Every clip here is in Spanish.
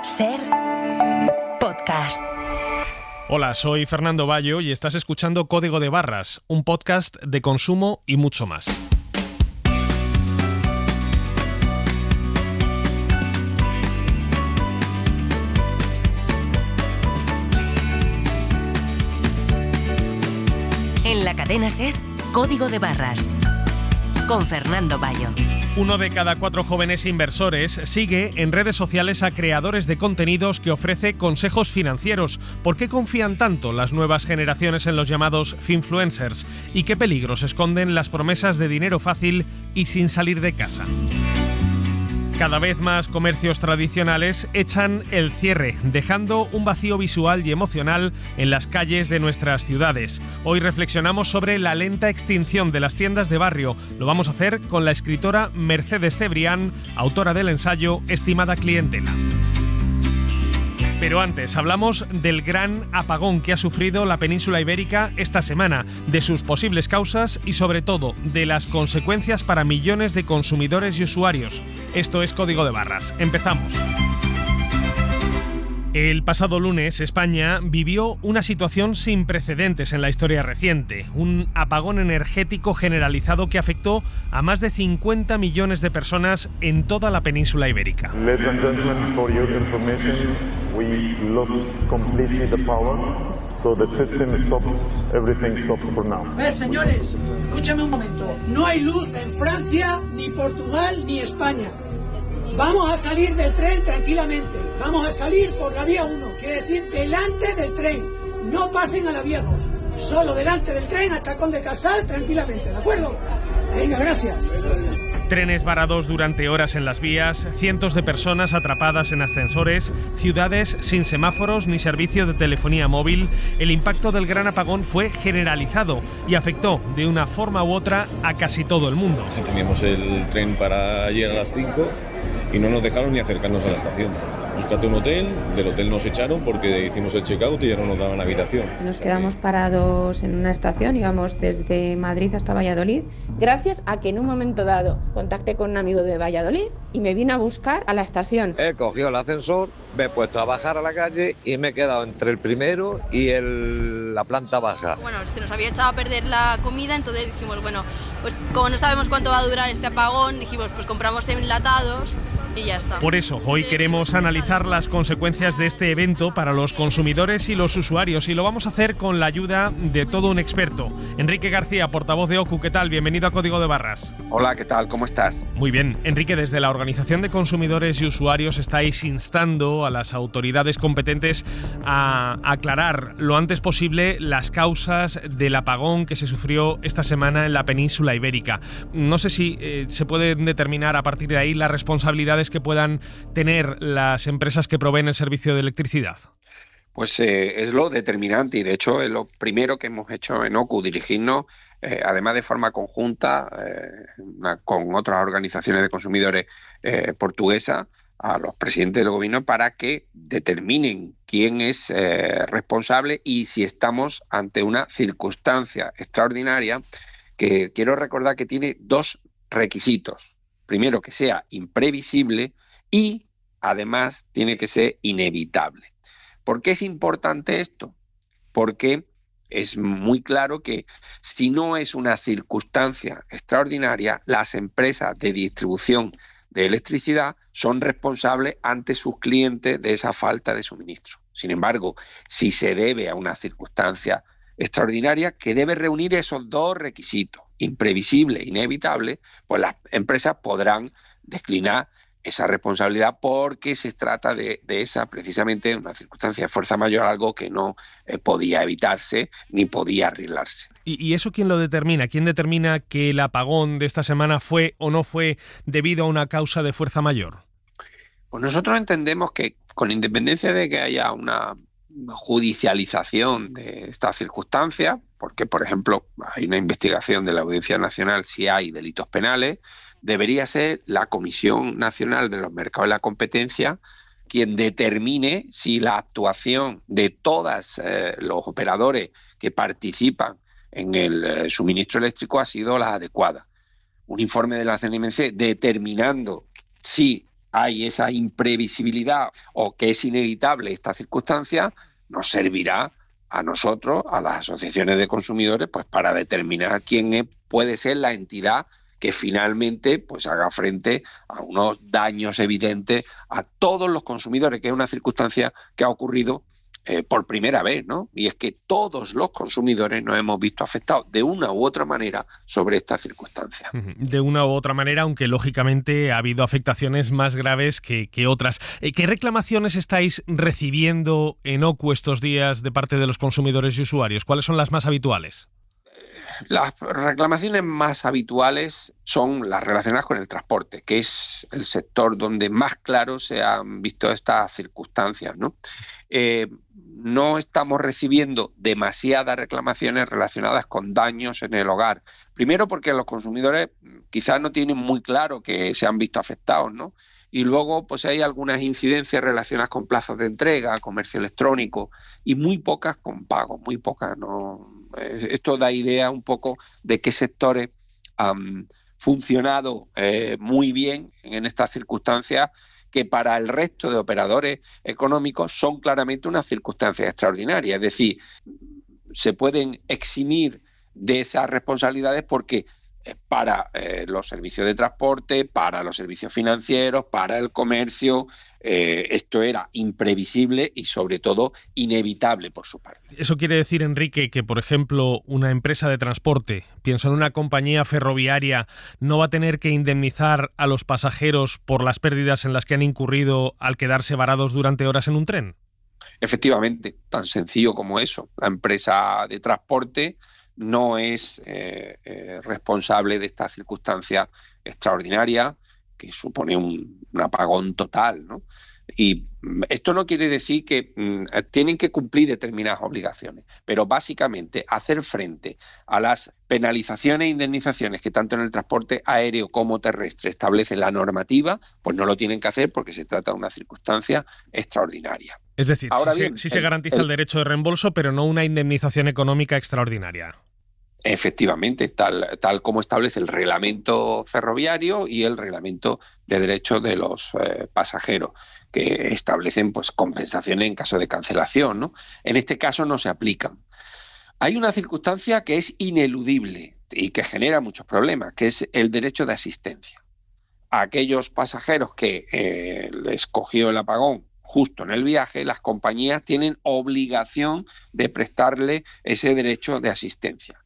SER Podcast. Hola, soy Fernando Bayo y estás escuchando Código de Barras, un podcast de consumo y mucho más. En la cadena SER, Código de Barras, con Fernando Bayo. 1 de cada 4 jóvenes inversores sigue en redes sociales a creadores de contenidos que ofrece consejos financieros. ¿Por qué confían tanto las nuevas generaciones en los llamados finfluencers? ¿Y qué peligros esconden las promesas de dinero fácil y sin salir de casa? Cada vez más comercios tradicionales echan el cierre, dejando un vacío visual y emocional en las calles de nuestras ciudades. Hoy reflexionamos sobre la lenta extinción de las tiendas de barrio. Lo vamos a hacer con la escritora Mercedes Cebrián, autora del ensayo Estimada Clientela. Pero antes, hablamos del gran apagón que ha sufrido la península ibérica esta semana, de sus posibles causas y sobre todo de las consecuencias para millones de consumidores y usuarios. Esto es Código de Barras. Empezamos. El pasado lunes, España vivió una situación sin precedentes en la historia reciente, un apagón energético generalizado que afectó a más de 50 millones de personas en toda la península ibérica. Ladies and gentlemen, for your information, we lost completely the power, so the system stopped, everything stopped for now. A ver, señores, escúchame un momento. No hay luz en Francia, ni Portugal, ni España. Vamos a salir del tren tranquilamente. Vamos a salir por la vía 1, quiere decir delante del tren. No pasen a la vía 2. Solo delante del tren hasta Conde Casal tranquilamente, ¿de acuerdo? Venga, gracias. Trenes varados durante horas en las vías, cientos de personas atrapadas en ascensores, ciudades sin semáforos ni servicio de telefonía móvil. El impacto del gran apagón fue generalizado y afectó de una forma u otra a casi todo el mundo. Teníamos el tren para llegar a las 5 y no nos dejaron ni acercarnos a la estación. Búscate un hotel, del hotel nos echaron porque hicimos el check-out y ya no nos daban habitación. Nos quedamos parados en una estación, íbamos desde Madrid hasta Valladolid, gracias a que en un momento dado contacté con un amigo de Valladolid y me vino a buscar a la estación. He cogido el ascensor, me he puesto a bajar a la calle y me he quedado entre el primero y la planta baja. Bueno, se nos había echado a perder la comida, entonces dijimos, bueno, pues como no sabemos cuánto va a durar este apagón, dijimos, pues compramos enlatados y ya está. Por eso, hoy queremos analizar las consecuencias de este evento para los consumidores y los usuarios, y lo vamos a hacer con la ayuda de todo un experto. Enrique García, portavoz de OCU, ¿qué tal? Bienvenido a Código de Barras. Hola, ¿qué tal? ¿Cómo estás? Muy bien. Enrique, desde la Organización de Consumidores y Usuarios estáis instando a las autoridades competentes a aclarar lo antes posible las causas del apagón que se sufrió esta semana en la península ibérica. No sé si se pueden determinar a partir de ahí las responsabilidades que puedan tener las empresas que proveen el servicio de electricidad. Pues es lo determinante y de hecho es lo primero que hemos hecho en OCU, dirigirnos además de forma conjunta con otras organizaciones de consumidores portuguesas a los presidentes del gobierno para que determinen quién es responsable y si estamos ante una circunstancia extraordinaria que quiero recordar que tiene 2 requisitos. Primero, que sea imprevisible y, además, tiene que ser inevitable. ¿Por qué es importante esto? Porque es muy claro que si no es una circunstancia extraordinaria, las empresas de distribución de electricidad son responsables ante sus clientes de esa falta de suministro. Sin embargo, si se debe a una circunstancia extraordinaria que debe reunir esos 2 requisitos, imprevisible e inevitable, pues las empresas podrán declinar esa responsabilidad porque se trata de esa, precisamente, una circunstancia de fuerza mayor, algo que no podía evitarse ni podía arreglarse. ¿Y eso quién lo determina? ¿Quién determina que el apagón de esta semana fue o no fue debido a una causa de fuerza mayor? Pues nosotros entendemos que, con independencia de que haya una judicialización de esta circunstancia, porque, por ejemplo, hay una investigación de la Audiencia Nacional si hay delitos penales, debería ser la Comisión Nacional de los Mercados y la Competencia quien determine si la actuación de todos los operadores que participan en el suministro eléctrico ha sido la adecuada. Un informe de la CNMC determinando si hay esa imprevisibilidad o que es inevitable esta circunstancia, nos servirá a nosotros, a las asociaciones de consumidores, pues para determinar quién puede ser la entidad que finalmente pues haga frente a unos daños evidentes a todos los consumidores, que es una circunstancia que ha ocurrido por primera vez, ¿no? Y es que todos los consumidores nos hemos visto afectados de una u otra manera sobre esta circunstancia. De una u otra manera, aunque lógicamente ha habido afectaciones más graves que otras. ¿Qué reclamaciones estáis recibiendo en OCU estos días de parte de los consumidores y usuarios? ¿Cuáles son las más habituales? Las reclamaciones más habituales son las relacionadas con el transporte, que es el sector donde más claro se han visto estas circunstancias, ¿no? No estamos recibiendo demasiadas reclamaciones relacionadas con daños en el hogar. Primero porque los consumidores quizás no tienen muy claro que se han visto afectados, ¿no? Y luego pues hay algunas incidencias relacionadas con plazos de entrega, comercio electrónico, y muy pocas con pagos, muy pocas, ¿no? Esto da idea un poco de qué sectores han funcionado muy bien en estas circunstancias, que para el resto de operadores económicos son claramente unas circunstancias extraordinarias. Es decir, se pueden eximir de esas responsabilidades porque para los servicios de transporte, para los servicios financieros, para el comercio, esto era imprevisible y sobre todo inevitable por su parte. Eso quiere decir, Enrique, que por ejemplo una empresa de transporte, pienso en una compañía ferroviaria, no va a tener que indemnizar a los pasajeros por las pérdidas en las que han incurrido al quedarse varados durante horas en un tren. Efectivamente, tan sencillo como eso. La empresa de transporte no es responsable de esta circunstancia extraordinaria que supone un apagón total, ¿no? Y esto no quiere decir que tienen que cumplir determinadas obligaciones, pero básicamente hacer frente a las penalizaciones e indemnizaciones que tanto en el transporte aéreo como terrestre establece la normativa, pues no lo tienen que hacer porque se trata de una circunstancia extraordinaria. Es decir, sí se garantiza el derecho de reembolso, pero no una indemnización económica extraordinaria. Efectivamente, tal como establece el reglamento ferroviario y el reglamento de derechos de los pasajeros, que establecen pues compensaciones en caso de cancelación, ¿no? En este caso no se aplican. Hay una circunstancia que es ineludible y que genera muchos problemas, que es el derecho de asistencia. A aquellos pasajeros que les cogió el apagón justo en el viaje, las compañías tienen obligación de prestarle ese derecho de asistencia,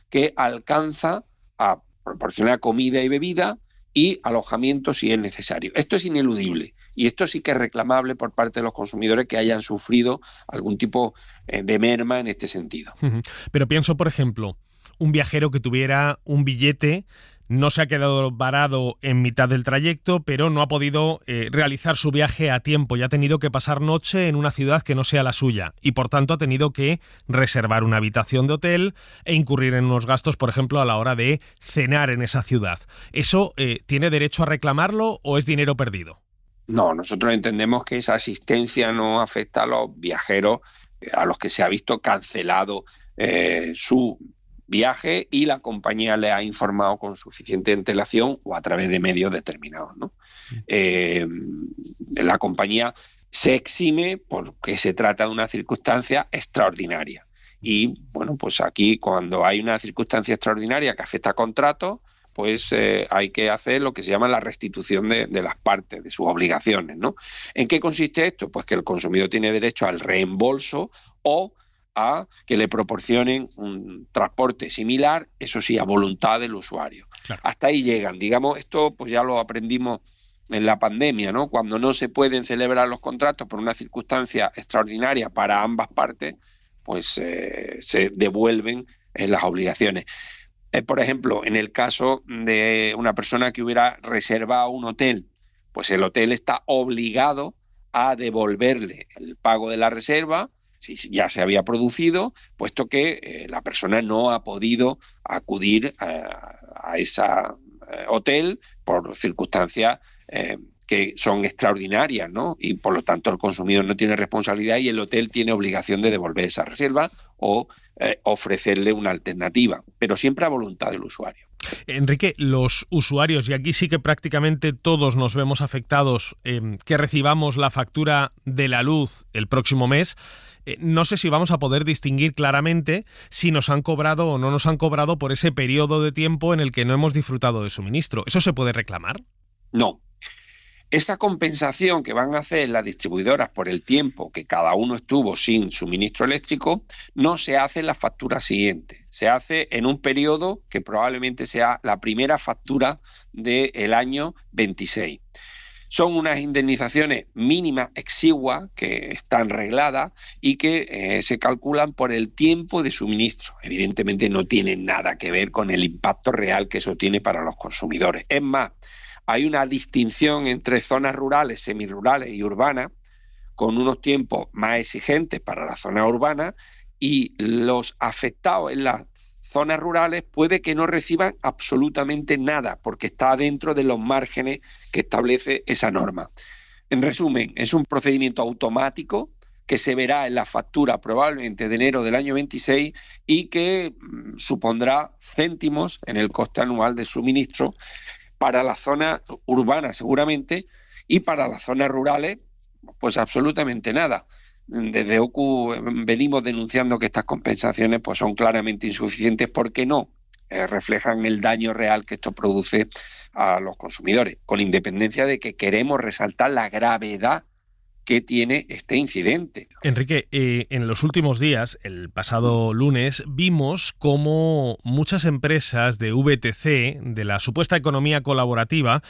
que alcanza a proporcionar comida y bebida y alojamiento si es necesario. Esto es ineludible y esto sí que es reclamable por parte de los consumidores que hayan sufrido algún tipo de merma en este sentido. Pero pienso, por ejemplo, un viajero que tuviera un billete, no se ha quedado varado en mitad del trayecto, pero no ha podido realizar su viaje a tiempo y ha tenido que pasar noche en una ciudad que no sea la suya y por tanto ha tenido que reservar una habitación de hotel e incurrir en unos gastos, por ejemplo, a la hora de cenar en esa ciudad. ¿Eso tiene derecho a reclamarlo o es dinero perdido? No, nosotros entendemos que esa asistencia no afecta a los viajeros a los que se ha visto cancelado su viaje y la compañía le ha informado con suficiente antelación o a través de medios determinados, ¿no? La compañía se exime porque se trata de una circunstancia extraordinaria. Y bueno, pues aquí cuando hay una circunstancia extraordinaria que afecta a contratos, pues hay que hacer lo que se llama la restitución de las partes, de sus obligaciones, ¿no? ¿En qué consiste esto? Pues que el consumidor tiene derecho al reembolso o a que le proporcionen un transporte similar, eso sí, a voluntad del usuario. Claro. Hasta ahí llegan. Digamos, esto pues ya lo aprendimos en la pandemia, ¿no? Cuando no se pueden celebrar los contratos por una circunstancia extraordinaria para ambas partes, pues se devuelven las obligaciones. Por ejemplo, en el caso de una persona que hubiera reservado un hotel, pues el hotel está obligado a devolverle el pago de la reserva si ya se había producido, puesto que la persona no ha podido acudir a ese hotel por circunstancias que son extraordinarias, ¿no? Y por lo tanto el consumidor no tiene responsabilidad y el hotel tiene obligación de devolver esa reserva o ofrecerle una alternativa, pero siempre a voluntad del usuario. Enrique, los usuarios, y aquí sí que prácticamente todos nos vemos afectados, que recibamos la factura de la luz el próximo mes, no sé si vamos a poder distinguir claramente si nos han cobrado o no nos han cobrado por ese periodo de tiempo en el que no hemos disfrutado de suministro. ¿Eso se puede reclamar? No. Esa compensación que van a hacer las distribuidoras por el tiempo que cada uno estuvo sin suministro eléctrico no se hace en la factura siguiente. Se hace en un periodo que probablemente sea la primera factura del año 26. Son unas indemnizaciones mínimas exiguas que están regladas y que se calculan por el tiempo de suministro. Evidentemente no tienen nada que ver con el impacto real que eso tiene para los consumidores. Es más, hay una distinción entre zonas rurales, semirurales y urbanas, con unos tiempos más exigentes para la zona urbana, y los afectados en las zonas rurales puede que no reciban absolutamente nada, porque está dentro de los márgenes que establece esa norma. En resumen, es un procedimiento automático que se verá en la factura probablemente de enero del año 26 y que supondrá céntimos en el coste anual de suministro para las zonas urbanas seguramente, y para las zonas rurales pues absolutamente nada. Desde OCU venimos denunciando que estas compensaciones pues son claramente insuficientes porque no reflejan el daño real que esto produce a los consumidores, con independencia de que queremos resaltar la gravedad que tiene este incidente. Enrique, en los últimos días, el pasado lunes, vimos cómo muchas empresas de VTC, de la supuesta economía colaborativa,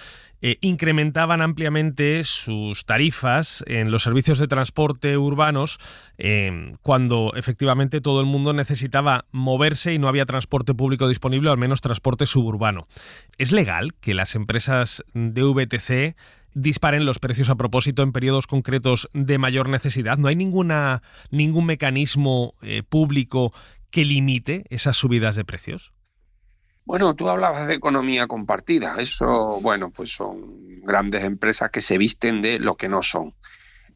incrementaban ampliamente sus tarifas en los servicios de transporte urbanos cuando efectivamente todo el mundo necesitaba moverse y no había transporte público disponible, o al menos transporte suburbano. ¿Es legal que las empresas de VTC disparen los precios a propósito en periodos concretos de mayor necesidad? ¿No hay ningún mecanismo público que limite esas subidas de precios? Bueno, tú hablabas de economía compartida. Eso, bueno, pues son grandes empresas que se visten de lo que no son.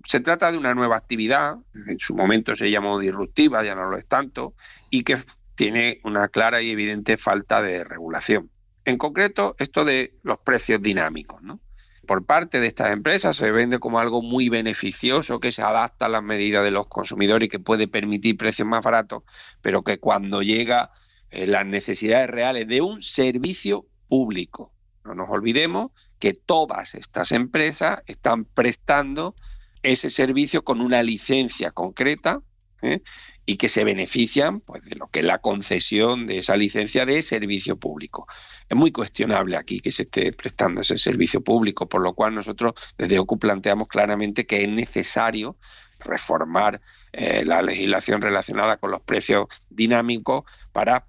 Se trata de una nueva actividad, en su momento se llamó disruptiva, ya no lo es tanto, y que tiene una clara y evidente falta de regulación. En concreto, esto de los precios dinámicos, ¿no? Por parte de estas empresas se vende como algo muy beneficioso, que se adapta a las medidas de los consumidores y que puede permitir precios más baratos, pero que cuando llega las necesidades reales de un servicio público, no nos olvidemos que todas estas empresas están prestando ese servicio con una licencia concreta, y que se benefician pues, de lo que es la concesión de esa licencia de servicio público. Es muy cuestionable aquí que se esté prestando ese servicio público, por lo cual nosotros desde OCU planteamos claramente que es necesario reformar la legislación relacionada con los precios dinámicos para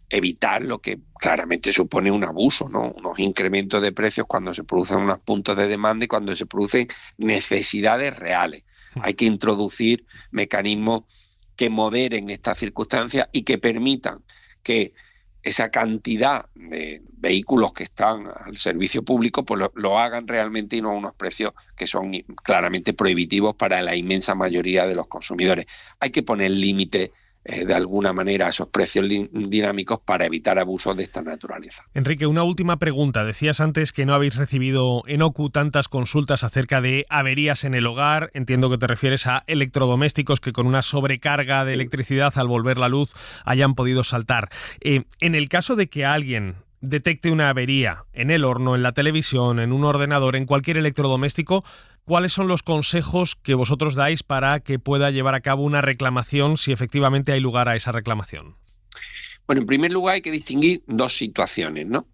evitar lo que claramente supone un abuso, ¿no? Unos incrementos de precios cuando se producen unos puntos de demanda y cuando se producen necesidades reales. Hay que introducir mecanismos que moderen estas circunstancias y que permitan que esa cantidad de vehículos que están al servicio público pues lo hagan realmente y no a unos precios que son claramente prohibitivos para la inmensa mayoría de los consumidores. Hay que poner límite de alguna manera a esos precios dinámicos para evitar abusos de esta naturaleza. Enrique, una última pregunta. Decías antes que no habéis recibido en OCU tantas consultas acerca de averías en el hogar. Entiendo que te refieres a electrodomésticos que con una sobrecarga de electricidad al volver la luz hayan podido saltar. En el caso de que alguien detecte una avería en el horno, en la televisión, en un ordenador, en cualquier electrodoméstico, ¿cuáles son los consejos que vosotros dais para que pueda llevar a cabo una reclamación si efectivamente hay lugar a esa reclamación? Bueno, en primer lugar hay que distinguir dos situaciones, ¿no?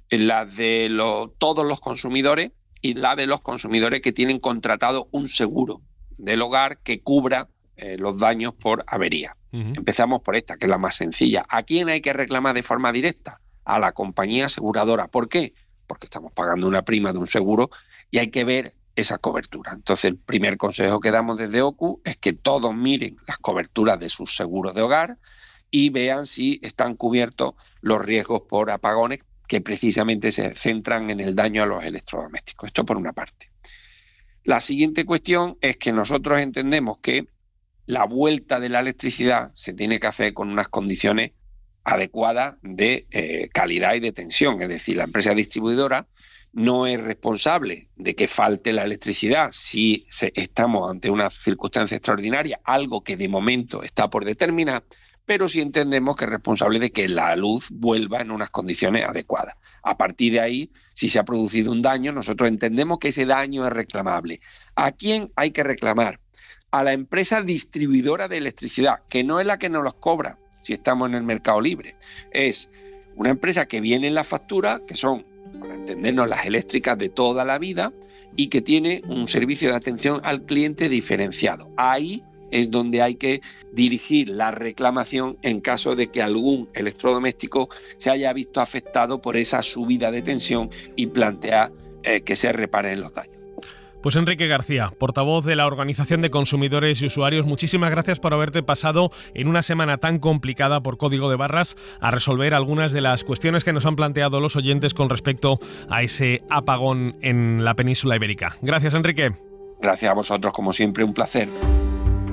La de todos los consumidores y la de los consumidores que tienen contratado un seguro del hogar que cubra los daños por avería. Empezamos por esta, que es la más sencilla. ¿A quién hay que reclamar de forma directa? A la compañía aseguradora. ¿Por qué? Porque estamos pagando una prima de un seguro y hay que ver esa cobertura. Entonces, el primer consejo que damos desde OCU es que todos miren las coberturas de sus seguros de hogar y vean si están cubiertos los riesgos por apagones que precisamente se centran en el daño a los electrodomésticos. Esto por una parte. La siguiente cuestión es que nosotros entendemos que la vuelta de la electricidad se tiene que hacer con unas condiciones adecuadas de calidad y de tensión. Es decir, la empresa distribuidora no es responsable de que falte la electricidad si estamos ante una circunstancia extraordinaria, algo que de momento está por determinar, pero sí entendemos que es responsable de que la luz vuelva en unas condiciones adecuadas. A partir de ahí, si se ha producido un daño, nosotros entendemos que ese daño es reclamable. ¿A quién hay que reclamar? A la empresa distribuidora de electricidad, que no es la que nos los cobra si estamos en el mercado libre. Es una empresa que viene en la factura, que son, para entendernos, las eléctricas de toda la vida, y que tiene un servicio de atención al cliente diferenciado. Ahí es donde hay que dirigir la reclamación en caso de que algún electrodoméstico se haya visto afectado por esa subida de tensión y plantear que se reparen los daños. Pues Enrique García, portavoz de la Organización de Consumidores y Usuarios, muchísimas gracias por haberte pasado en una semana tan complicada por Código de Barras a resolver algunas de las cuestiones que nos han planteado los oyentes con respecto a ese apagón en la península ibérica. Gracias, Enrique. Gracias a vosotros, como siempre, un placer.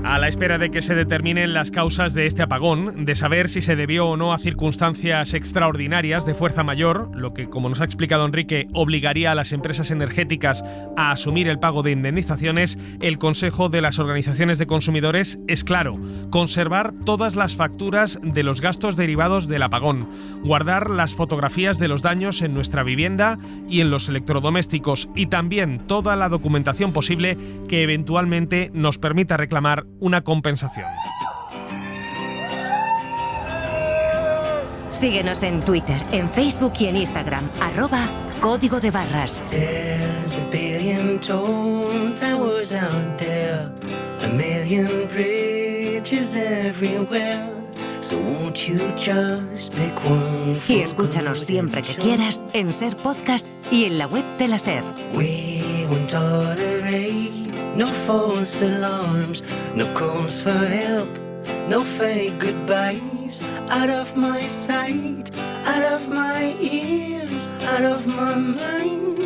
A la espera de que se determinen las causas de este apagón, de saber si se debió o no a circunstancias extraordinarias de fuerza mayor, lo que, como nos ha explicado Enrique, obligaría a las empresas energéticas a asumir el pago de indemnizaciones, el consejo de las organizaciones de consumidores es claro: conservar todas las facturas de los gastos derivados del apagón, guardar las fotografías de los daños en nuestra vivienda y en los electrodomésticos, y también toda la documentación posible que eventualmente nos permita reclamar una compensación. Síguenos en Twitter, en Facebook y en Instagram, @Código de Barras. There's a billion tall towers out there, a million bridges everywhere. So won't you just pick one for Y escúchanos siempre que quieras en SER Podcast y en la web de la SER. We won't tolerate no false alarms, no calls for help, no fake goodbyes. Out of my sight, out of my ears, out of my mind,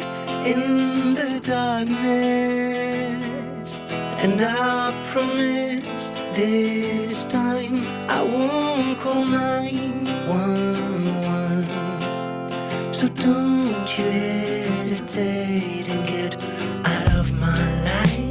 in the darkness. And I promise this time I won't call 911. So don't you hesitate and get out of my life.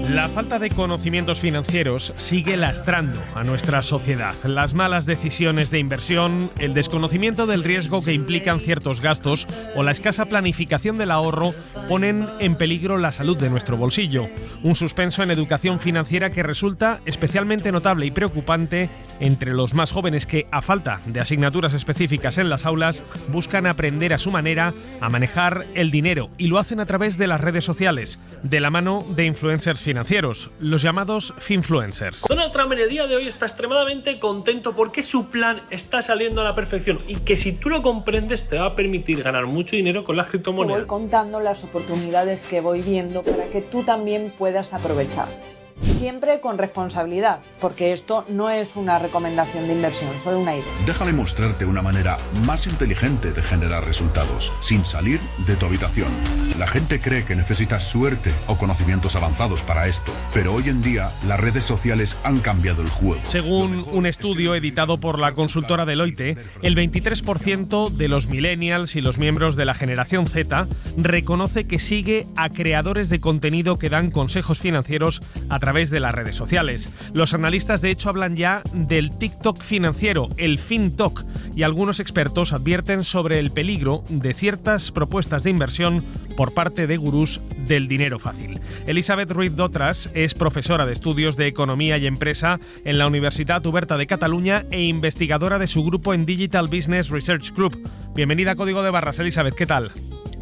La falta de conocimientos financieros sigue lastrando a nuestra sociedad. Las malas decisiones de inversión, el desconocimiento del riesgo que implican ciertos gastos o la escasa planificación del ahorro ponen en peligro la salud de nuestro bolsillo. Un suspenso en educación financiera que resulta especialmente notable y preocupante entre los más jóvenes que, a falta de asignaturas específicas en las aulas, buscan aprender a su manera a manejar el dinero, y lo hacen a través de las redes sociales, de la mano de influencers financieros, los llamados finfluencers. Donald Trump en el día de hoy está extremadamente contento porque su plan está saliendo a la perfección y que, si tú lo comprendes, te va a permitir ganar mucho dinero con las criptomonedas. Te voy contando las oportunidades que voy viendo para que tú también puedas aprovecharlas. Siempre con responsabilidad, porque esto no es una recomendación de inversión, solo una idea. Déjale mostrarte una manera más inteligente de generar resultados, sin salir de tu habitación. La gente cree que necesitas suerte o conocimientos avanzados para esto, pero hoy en día las redes sociales han cambiado el juego. Según un estudio editado por la consultora Deloitte, el 23% de los millennials y los miembros de la generación Z reconoce que sigue a creadores de contenido que dan consejos financieros a través de las redes sociales. Los analistas, de hecho, hablan ya del TikTok financiero, el FinTok, y algunos expertos advierten sobre el peligro de ciertas propuestas de inversión por parte de gurús del dinero fácil. Elisabeth Ruiz Dotras es profesora de estudios de economía y empresa en la Universitat Oberta de Cataluña e investigadora de su grupo en Digital Business Research Group. Bienvenida a Código de Barras, Elisabeth, ¿qué tal?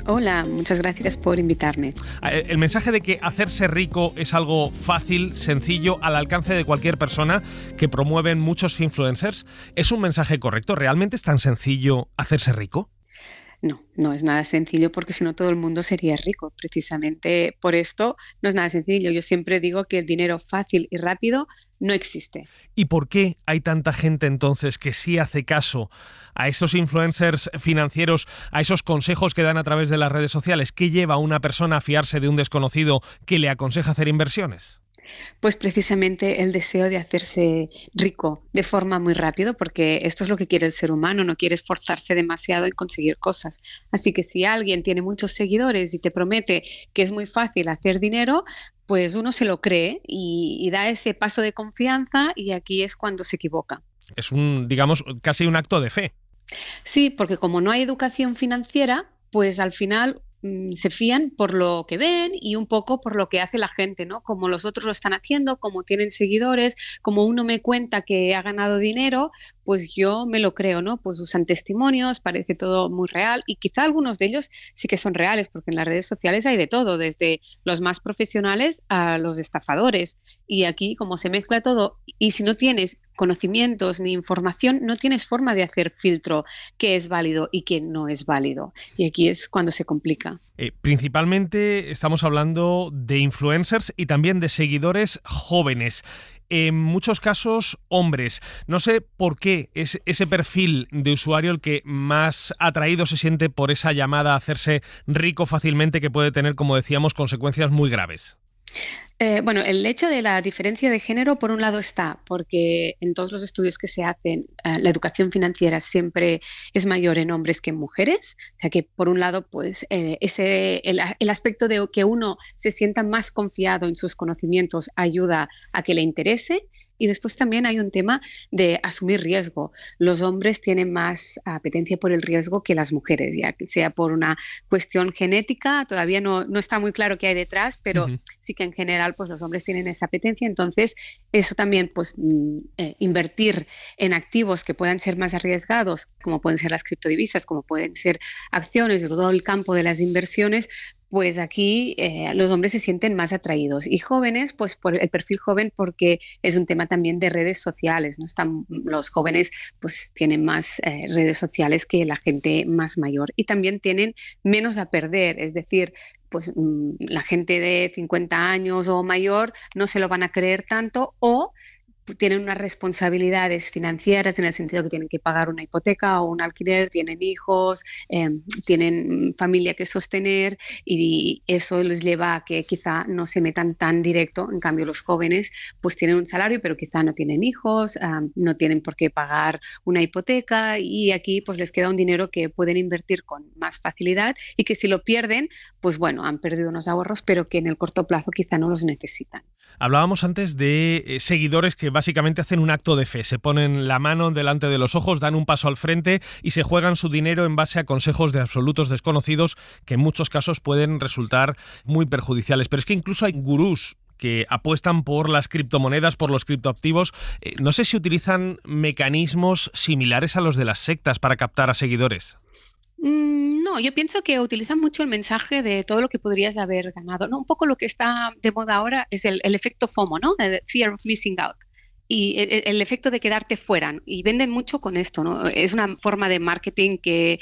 Hola, muchas gracias por invitarme. El mensaje de que hacerse rico es algo fácil, sencillo, al alcance de cualquier persona que promueven muchos influencers, ¿es un mensaje correcto? ¿Realmente es tan sencillo hacerse rico? No, no es nada sencillo, porque si no todo el mundo sería rico. Precisamente por esto no es nada sencillo. Yo siempre digo que el dinero fácil y rápido no existe. ¿Y por qué hay tanta gente entonces que sí hace caso a esos influencers financieros, a esos consejos que dan a través de las redes sociales? ¿Qué lleva a una persona a fiarse de un desconocido que le aconseja hacer inversiones? Pues precisamente el deseo de hacerse rico de forma muy rápida, porque esto es lo que quiere el ser humano, no quiere esforzarse demasiado en conseguir cosas. Así que si alguien tiene muchos seguidores y te promete que es muy fácil hacer dinero, pues uno se lo cree y da ese paso de confianza, y aquí es cuando se equivoca. Es digamos, casi un acto de fe. Sí, porque como no hay educación financiera, pues al final se fían por lo que ven y un poco por lo que hace la gente, ¿no? Como los otros lo están haciendo, como tienen seguidores, como uno me cuenta que ha ganado dinero, pues yo me lo creo, ¿no? Pues usan testimonios, parece todo muy real, y quizá algunos de ellos sí que son reales, porque en las redes sociales hay de todo, desde los más profesionales a los estafadores. Y aquí, como se mezcla todo, y si no tienes conocimientos ni información, no tienes forma de hacer filtro qué es válido y qué no es válido. Y aquí es cuando se complica. Principalmente estamos hablando de influencers y también de seguidores jóvenes. En muchos casos, hombres. No sé por qué es ese perfil de usuario el que más atraído se siente por esa llamada a hacerse rico fácilmente, que puede tener, como decíamos, consecuencias muy graves. Bueno, el hecho de la diferencia de género, por un lado, está porque en todos los estudios que se hacen, la educación financiera siempre es mayor en hombres que en mujeres. O sea que, por un lado, pues el aspecto de que uno se sienta más confiado en sus conocimientos ayuda a que le interese. Y después también hay un tema de asumir riesgo. Los hombres tienen más apetencia por el riesgo que las mujeres, ya sea por una cuestión genética, todavía no está muy claro qué hay detrás, pero sí que en general pues los hombres tienen esa apetencia. Entonces eso también, pues invertir en activos que puedan ser más arriesgados, como pueden ser las criptodivisas, como pueden ser acciones, de todo el campo de las inversiones, pues aquí los hombres se sienten más atraídos, y jóvenes, pues por el perfil joven, porque es un tema también de redes sociales, ¿no? Los jóvenes pues tienen más redes sociales que la gente más mayor, y también tienen menos a perder, es decir, pues la gente de 50 años o mayor no se lo van a creer tanto, o tienen unas responsabilidades financieras en el sentido que tienen que pagar una hipoteca o un alquiler, tienen hijos, tienen familia que sostener, y eso les lleva a que quizá no se metan tan directo. En cambio, los jóvenes pues tienen un salario, pero quizá no tienen hijos, no tienen por qué pagar una hipoteca, y aquí pues les queda un dinero que pueden invertir con más facilidad, y que si lo pierden, pues bueno, han perdido unos ahorros, pero que en el corto plazo quizá no los necesitan. Hablábamos antes de seguidores que básicamente hacen un acto de fe, se ponen la mano delante de los ojos, dan un paso al frente y se juegan su dinero en base a consejos de absolutos desconocidos que en muchos casos pueden resultar muy perjudiciales. Pero es que incluso hay gurús que apuestan por las criptomonedas, por los criptoactivos. No sé si utilizan mecanismos similares a los de las sectas para captar a seguidores. No, yo pienso que utilizan mucho el mensaje de todo lo que podrías haber ganado, ¿no? Un poco lo que está de moda ahora es el efecto FOMO, ¿no? El fear of missing out. Y el efecto de quedarte fuera, y venden mucho con esto, ¿no? Es una forma de marketing que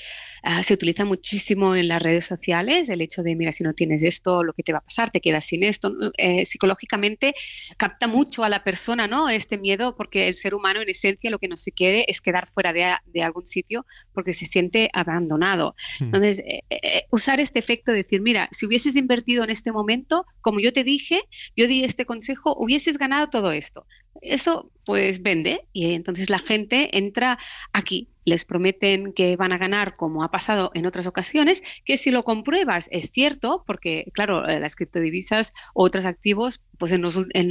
se utiliza muchísimo en las redes sociales, el hecho de, mira, si no tienes esto, lo que te va a pasar, te quedas sin esto. Psicológicamente capta mucho a la persona, ¿no? Este miedo, porque el ser humano en esencia lo que no se quiere es quedar fuera de algún sitio porque se siente abandonado. Entonces, usar este efecto de decir, mira, si hubieses invertido en este momento, como yo te dije, yo di este consejo, hubieses ganado todo esto. Eso pues vende, y entonces la gente entra aquí. Les prometen que van a ganar, como ha pasado en otras ocasiones, que si lo compruebas es cierto, porque claro, las criptodivisas o otros activos, pues en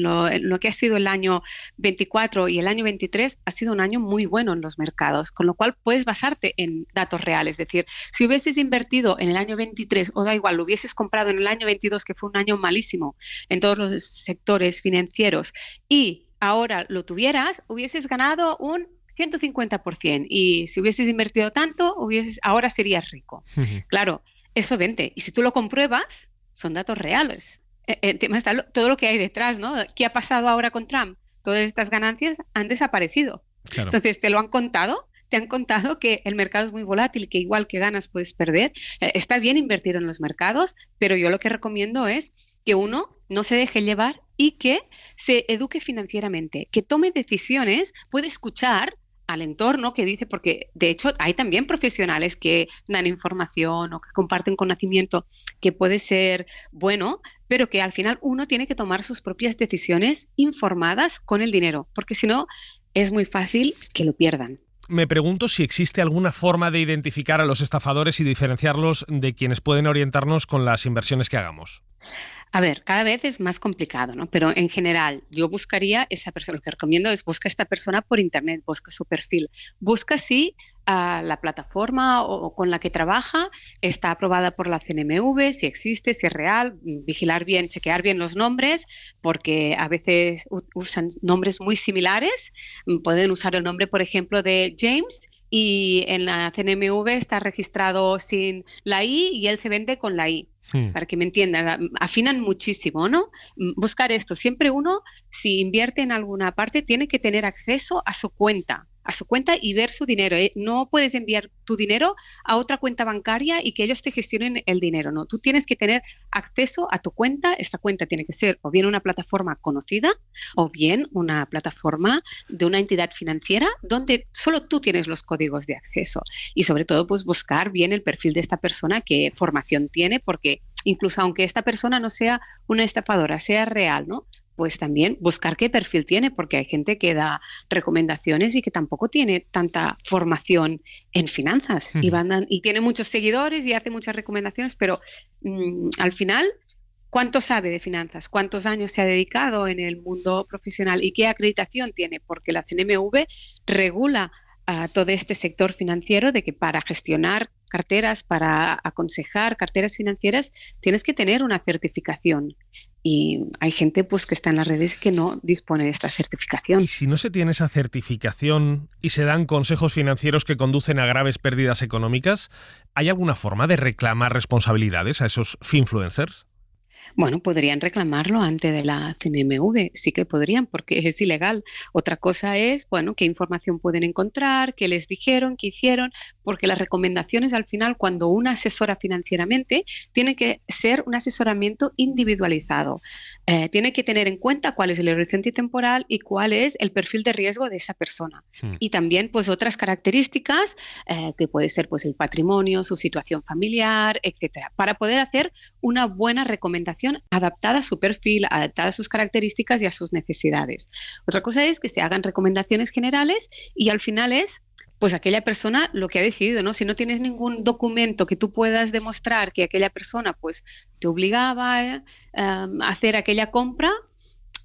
lo que ha sido el año 24 y el año 23 ha sido un año muy bueno en los mercados, con lo cual puedes basarte en datos reales. Es decir, si hubieses invertido en el año 23, o da igual, lo hubieses comprado en el año 22, que fue un año malísimo en todos los sectores financieros, y ahora lo tuvieras, hubieses ganado un 150%, y si hubieses invertido tanto, ahora serías rico. Claro, eso vende, y si tú lo compruebas, son datos reales. El tema está todo lo que hay detrás, ¿no? ¿Qué ha pasado ahora con Trump? Todas estas ganancias han desaparecido. Claro. Entonces, te han contado que el mercado es muy volátil, que igual que ganas puedes perder. Está bien invertir en los mercados, pero yo lo que recomiendo es que uno no se deje llevar y que se eduque financieramente, que tome decisiones, puede escuchar al entorno que dice, porque de hecho hay también profesionales que dan información o que comparten conocimiento que puede ser bueno, pero que al final uno tiene que tomar sus propias decisiones informadas con el dinero, porque si no es muy fácil que lo pierdan. Me pregunto si existe alguna forma de identificar a los estafadores y diferenciarlos de quienes pueden orientarnos con las inversiones que hagamos. A ver, cada vez es más complicado, ¿no? Pero en general, yo buscaría esa persona. Lo que recomiendo es busca a esta persona por internet, busca su perfil, busca si la plataforma o con la que trabaja está aprobada por la CNMV, si existe, si es real, vigilar bien, chequear bien los nombres, porque a veces usan nombres muy similares. Pueden usar el nombre, por ejemplo, de James, y en la CNMV está registrado sin la I y él se vende con la I. Para que me entiendan, afinan muchísimo, ¿no? Buscar esto. Siempre uno, si invierte en alguna parte, tiene que tener acceso a su cuenta y ver su dinero. No puedes enviar tu dinero a otra cuenta bancaria y que ellos te gestionen el dinero, ¿no? Tú tienes que tener acceso a tu cuenta. Esta cuenta tiene que ser o bien una plataforma conocida o bien una plataforma de una entidad financiera donde solo tú tienes los códigos de acceso. Y sobre todo, pues buscar bien el perfil de esta persona, qué formación tiene, porque incluso aunque esta persona no sea una estafadora, sea real, ¿no? Pues también buscar qué perfil tiene, porque hay gente que da recomendaciones y que tampoco tiene tanta formación en finanzas y tiene muchos seguidores y hace muchas recomendaciones, pero al final, ¿cuánto sabe de finanzas? ¿Cuántos años se ha dedicado en el mundo profesional y qué acreditación tiene? Porque la CNMV regula a todo este sector financiero de que para gestionar carteras, para aconsejar carteras financieras, tienes que tener una certificación. Y hay gente pues que está en las redes que no dispone de esta certificación. Y si no se tiene esa certificación y se dan consejos financieros que conducen a graves pérdidas económicas, ¿hay alguna forma de reclamar responsabilidades a esos finfluencers? Bueno, podrían reclamarlo ante de la CNMV, sí que podrían, porque es ilegal. Otra cosa es, bueno, qué información pueden encontrar, qué les dijeron, qué hicieron, porque las recomendaciones al final, cuando una asesora financieramente, tiene que ser un asesoramiento individualizado. Tiene que tener en cuenta cuál es el horizonte temporal y cuál es el perfil de riesgo de esa persona. Y también, pues, otras características que puede ser, pues, el patrimonio, su situación familiar, etcétera, para poder hacer una buena recomendación adaptada a su perfil, adaptada a sus características y a sus necesidades. Otra cosa es que se hagan recomendaciones generales y al final es pues aquella persona lo que ha decidido, ¿no? Si no tienes ningún documento que tú puedas demostrar que aquella persona pues te obligaba a hacer aquella compra,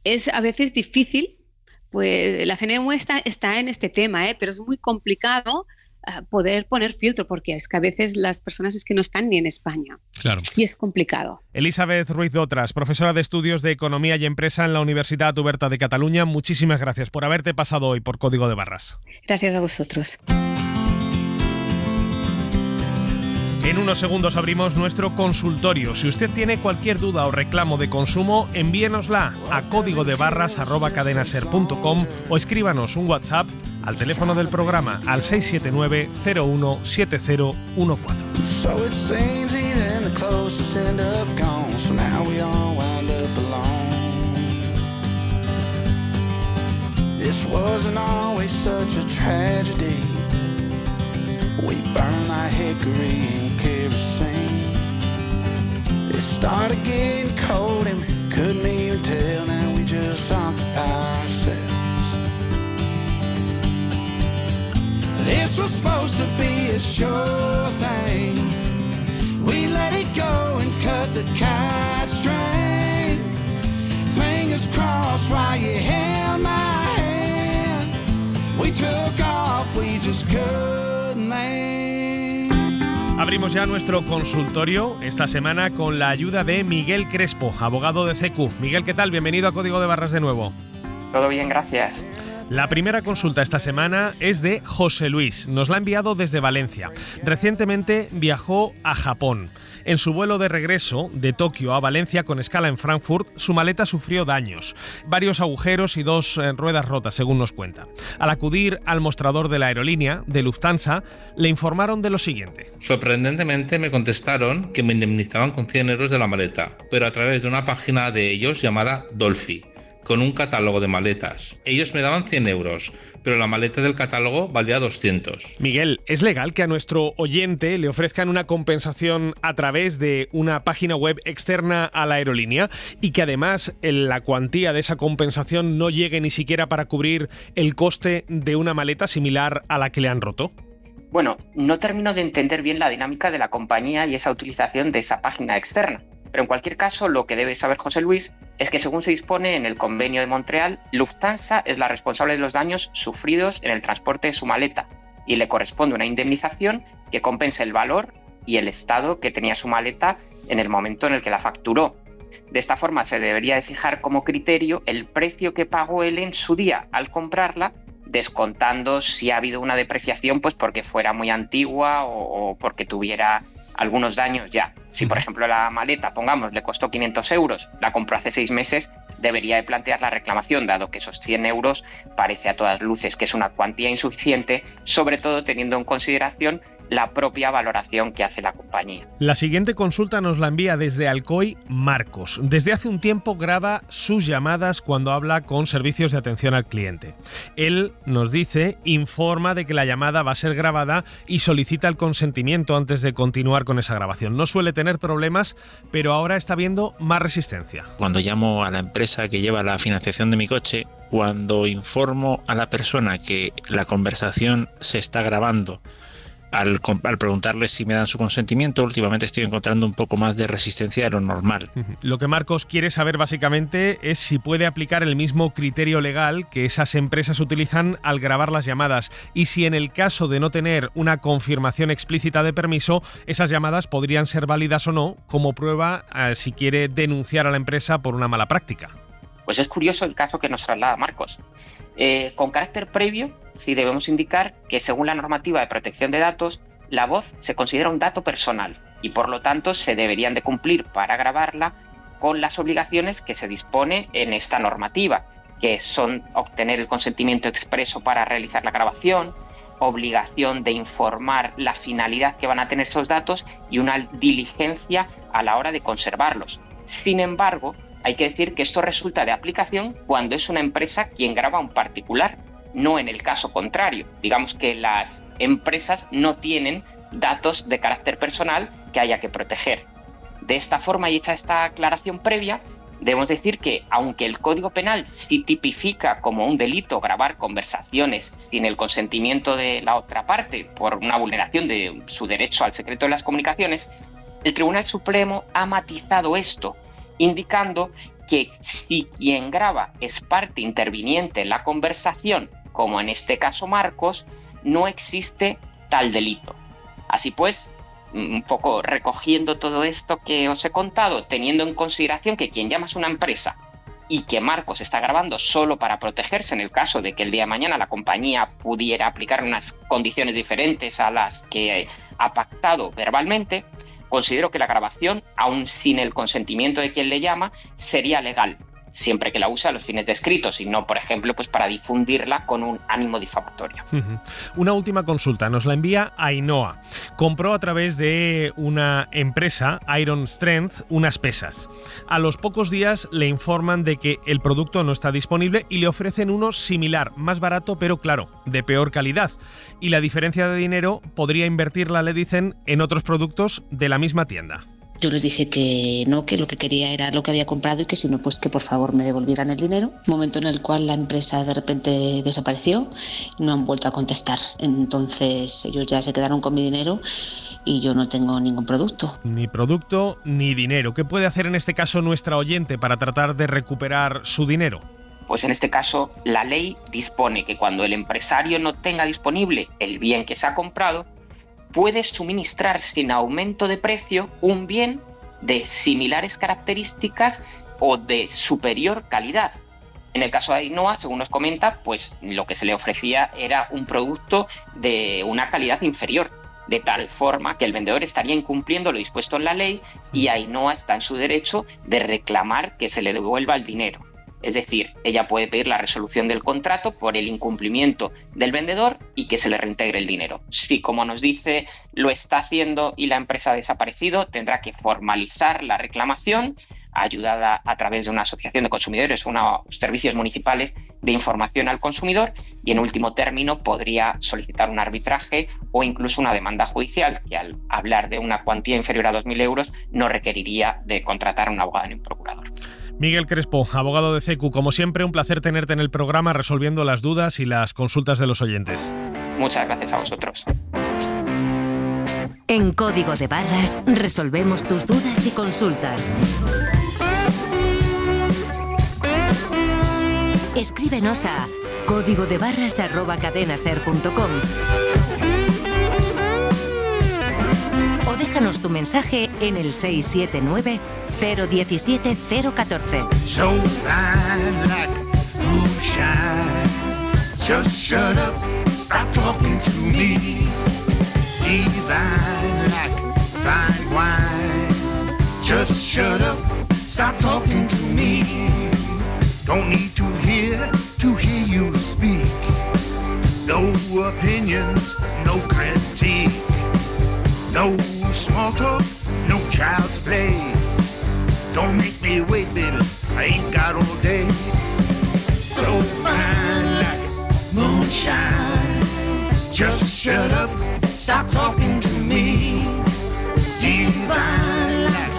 es a veces difícil. Pues la CNMV está en este tema, pero es muy complicado poder poner filtro, porque es que a veces las personas es que no están ni en España. Claro. Y es complicado. Elizabeth Ruiz Dotras, profesora de Estudios de Economía y Empresa en la Universitat Oberta de Cataluña, muchísimas gracias por haberte pasado hoy por Código de Barras. Gracias a vosotros. En unos segundos abrimos nuestro consultorio. Si usted tiene cualquier duda o reclamo de consumo, envíenosla a códigodebarras@cadenaser.com o escríbanos un WhatsApp al teléfono del programa al 679 01 7014. So it seems even the closest end up gone. Somehow we all wind up alone. This wasn't always such a tragedy. We burned like hickory and kerosene. It started getting cold and we couldn't even tell. Now we just occupy ourselves. This was supposed to be a sure thing. We let it go and cut the kite string. Fingers crossed while you held my hand. We took off, we just couldn't land. Abrimos ya nuestro consultorio esta semana con la ayuda de Miguel Crespo, abogado de CECU. Miguel, ¿qué tal? Bienvenido a Código de Barras de nuevo. Todo bien, gracias. La primera consulta esta semana es de José Luis. Nos la ha enviado desde Valencia. Recientemente viajó a Japón. En su vuelo de regreso de Tokio a Valencia con escala en Frankfurt, su maleta sufrió daños, varios agujeros y 2 ruedas rotas, según nos cuenta. Al acudir al mostrador de la aerolínea, de Lufthansa, le informaron de lo siguiente. Sorprendentemente me contestaron que me indemnizaban con 100 euros de la maleta, pero a través de una página de ellos llamada Dolphy. con un catálogo de maletas. Ellos me daban 100 euros, pero la maleta del catálogo valía 200. Miguel, ¿es legal que a nuestro oyente le ofrezcan una compensación a través de una página web externa a la aerolínea y que además la cuantía de esa compensación no llegue ni siquiera para cubrir el coste de una maleta similar a la que le han roto? Bueno, no termino de entender bien la dinámica de la compañía y esa utilización de esa página externa. Pero en cualquier caso, lo que debe saber José Luis es que según se dispone en el convenio de Montreal, Lufthansa es la responsable de los daños sufridos en el transporte de su maleta y le corresponde una indemnización que compense el valor y el estado que tenía su maleta en el momento en el que la facturó. De esta forma se debería de fijar como criterio el precio que pagó él en su día al comprarla, descontando si ha habido una depreciación pues porque fuera muy antigua o porque tuviera algunos daños ya. Si, por ejemplo, la maleta, pongamos, le costó 500 euros, la compró hace 6 meses, debería de plantear la reclamación, dado que esos 100 euros parece a todas luces que es una cuantía insuficiente, sobre todo teniendo en consideración la propia valoración que hace la compañía. La siguiente consulta nos la envía desde Alcoy Marcos. Desde hace un tiempo graba sus llamadas cuando habla con servicios de atención al cliente. Él nos dice, informa de que la llamada va a ser grabada y solicita el consentimiento antes de continuar con esa grabación. No suele tener problemas, pero ahora está viendo más resistencia. Cuando llamo a la empresa que lleva la financiación de mi coche, cuando informo a la persona que la conversación se está grabando, al preguntarles si me dan su consentimiento, últimamente estoy encontrando un poco más de resistencia de lo normal. Lo que Marcos quiere saber básicamente es si puede aplicar el mismo criterio legal que esas empresas utilizan al grabar las llamadas y si en el caso de no tener una confirmación explícita de permiso, esas llamadas podrían ser válidas o no como prueba si quiere denunciar a la empresa por una mala práctica. Pues es curioso el caso que nos traslada Marcos. Con carácter previo, sí debemos indicar que según la normativa de protección de datos, la voz se considera un dato personal y por lo tanto se deberían de cumplir para grabarla con las obligaciones que se dispone en esta normativa, que son obtener el consentimiento expreso para realizar la grabación, obligación de informar la finalidad que van a tener esos datos y una diligencia a la hora de conservarlos. Sin embargo, hay que decir que esto resulta de aplicación cuando es una empresa quien graba a un particular, no en el caso contrario. Digamos que las empresas no tienen datos de carácter personal que haya que proteger. De esta forma y hecha esta aclaración previa, debemos decir que aunque el Código Penal sí tipifica como un delito grabar conversaciones sin el consentimiento de la otra parte por una vulneración de su derecho al secreto de las comunicaciones, el Tribunal Supremo ha matizado esto, indicando que si quien graba es parte interviniente en la conversación, como en este caso Marcos, no existe tal delito. Así pues, un poco recogiendo todo esto que os he contado, teniendo en consideración que quien llama es una empresa y que Marcos está grabando solo para protegerse en el caso de que el día de mañana la compañía pudiera aplicar unas condiciones diferentes a las que ha pactado verbalmente, considero que la grabación, aun sin el consentimiento de quien le llama, sería legal, siempre que la use a los fines descritos y no, por ejemplo, pues para difundirla con un ánimo difamatorio. Una última consulta, nos la envía Ainhoa. Compró a través de una empresa, Iron Strength, unas pesas. A los pocos días le informan de que el producto no está disponible y le ofrecen uno similar, más barato, pero claro, de peor calidad. Y la diferencia de dinero podría invertirla, le dicen, en otros productos de la misma tienda. Yo les dije que no, que lo que quería era lo que había comprado y que si no, pues que por favor me devolvieran el dinero. Momento en el cual la empresa de repente desapareció y no han vuelto a contestar. Entonces ellos ya se quedaron con mi dinero y yo no tengo ningún producto. Ni producto ni dinero. ¿Qué puede hacer en este caso nuestra oyente para tratar de recuperar su dinero? Pues en este caso la ley dispone que cuando el empresario no tenga disponible el bien que se ha comprado, puede suministrar sin aumento de precio un bien de similares características o de superior calidad. En el caso de Ainhoa, según nos comenta, pues lo que se le ofrecía era un producto de una calidad inferior, de tal forma que el vendedor estaría incumpliendo lo dispuesto en la ley y Ainhoa está en su derecho de reclamar que se le devuelva el dinero. Es decir, ella puede pedir la resolución del contrato por el incumplimiento del vendedor y que se le reintegre el dinero. Si, como nos dice, lo está haciendo y la empresa ha desaparecido, tendrá que formalizar la reclamación ayudada a través de una asociación de consumidores, unos servicios municipales de información al consumidor, y en último término podría solicitar un arbitraje o incluso una demanda judicial, que al hablar de una cuantía inferior a 2.000 euros no requeriría de contratar a un abogado ni un procurador. Miguel Crespo, abogado de CECU, como siempre, un placer tenerte en el programa resolviendo las dudas y las consultas de los oyentes. Muchas gracias a vosotros. En Código de Barras resolvemos tus dudas y consultas. Escríbenos a códigodebarras@cadenaser.com o déjanos tu mensaje en el 679 017 014. So fine like moonshine. Just shut up, stop talking to me. Divine like fine wine. Just shut up, stop talking to me. Don't need to hear you speak. No opinions, no critique. No small talk, no child's play. Don't make me wait, baby, I ain't got all day. So fine like moonshine. Just shut up, stop talking to me. Divine like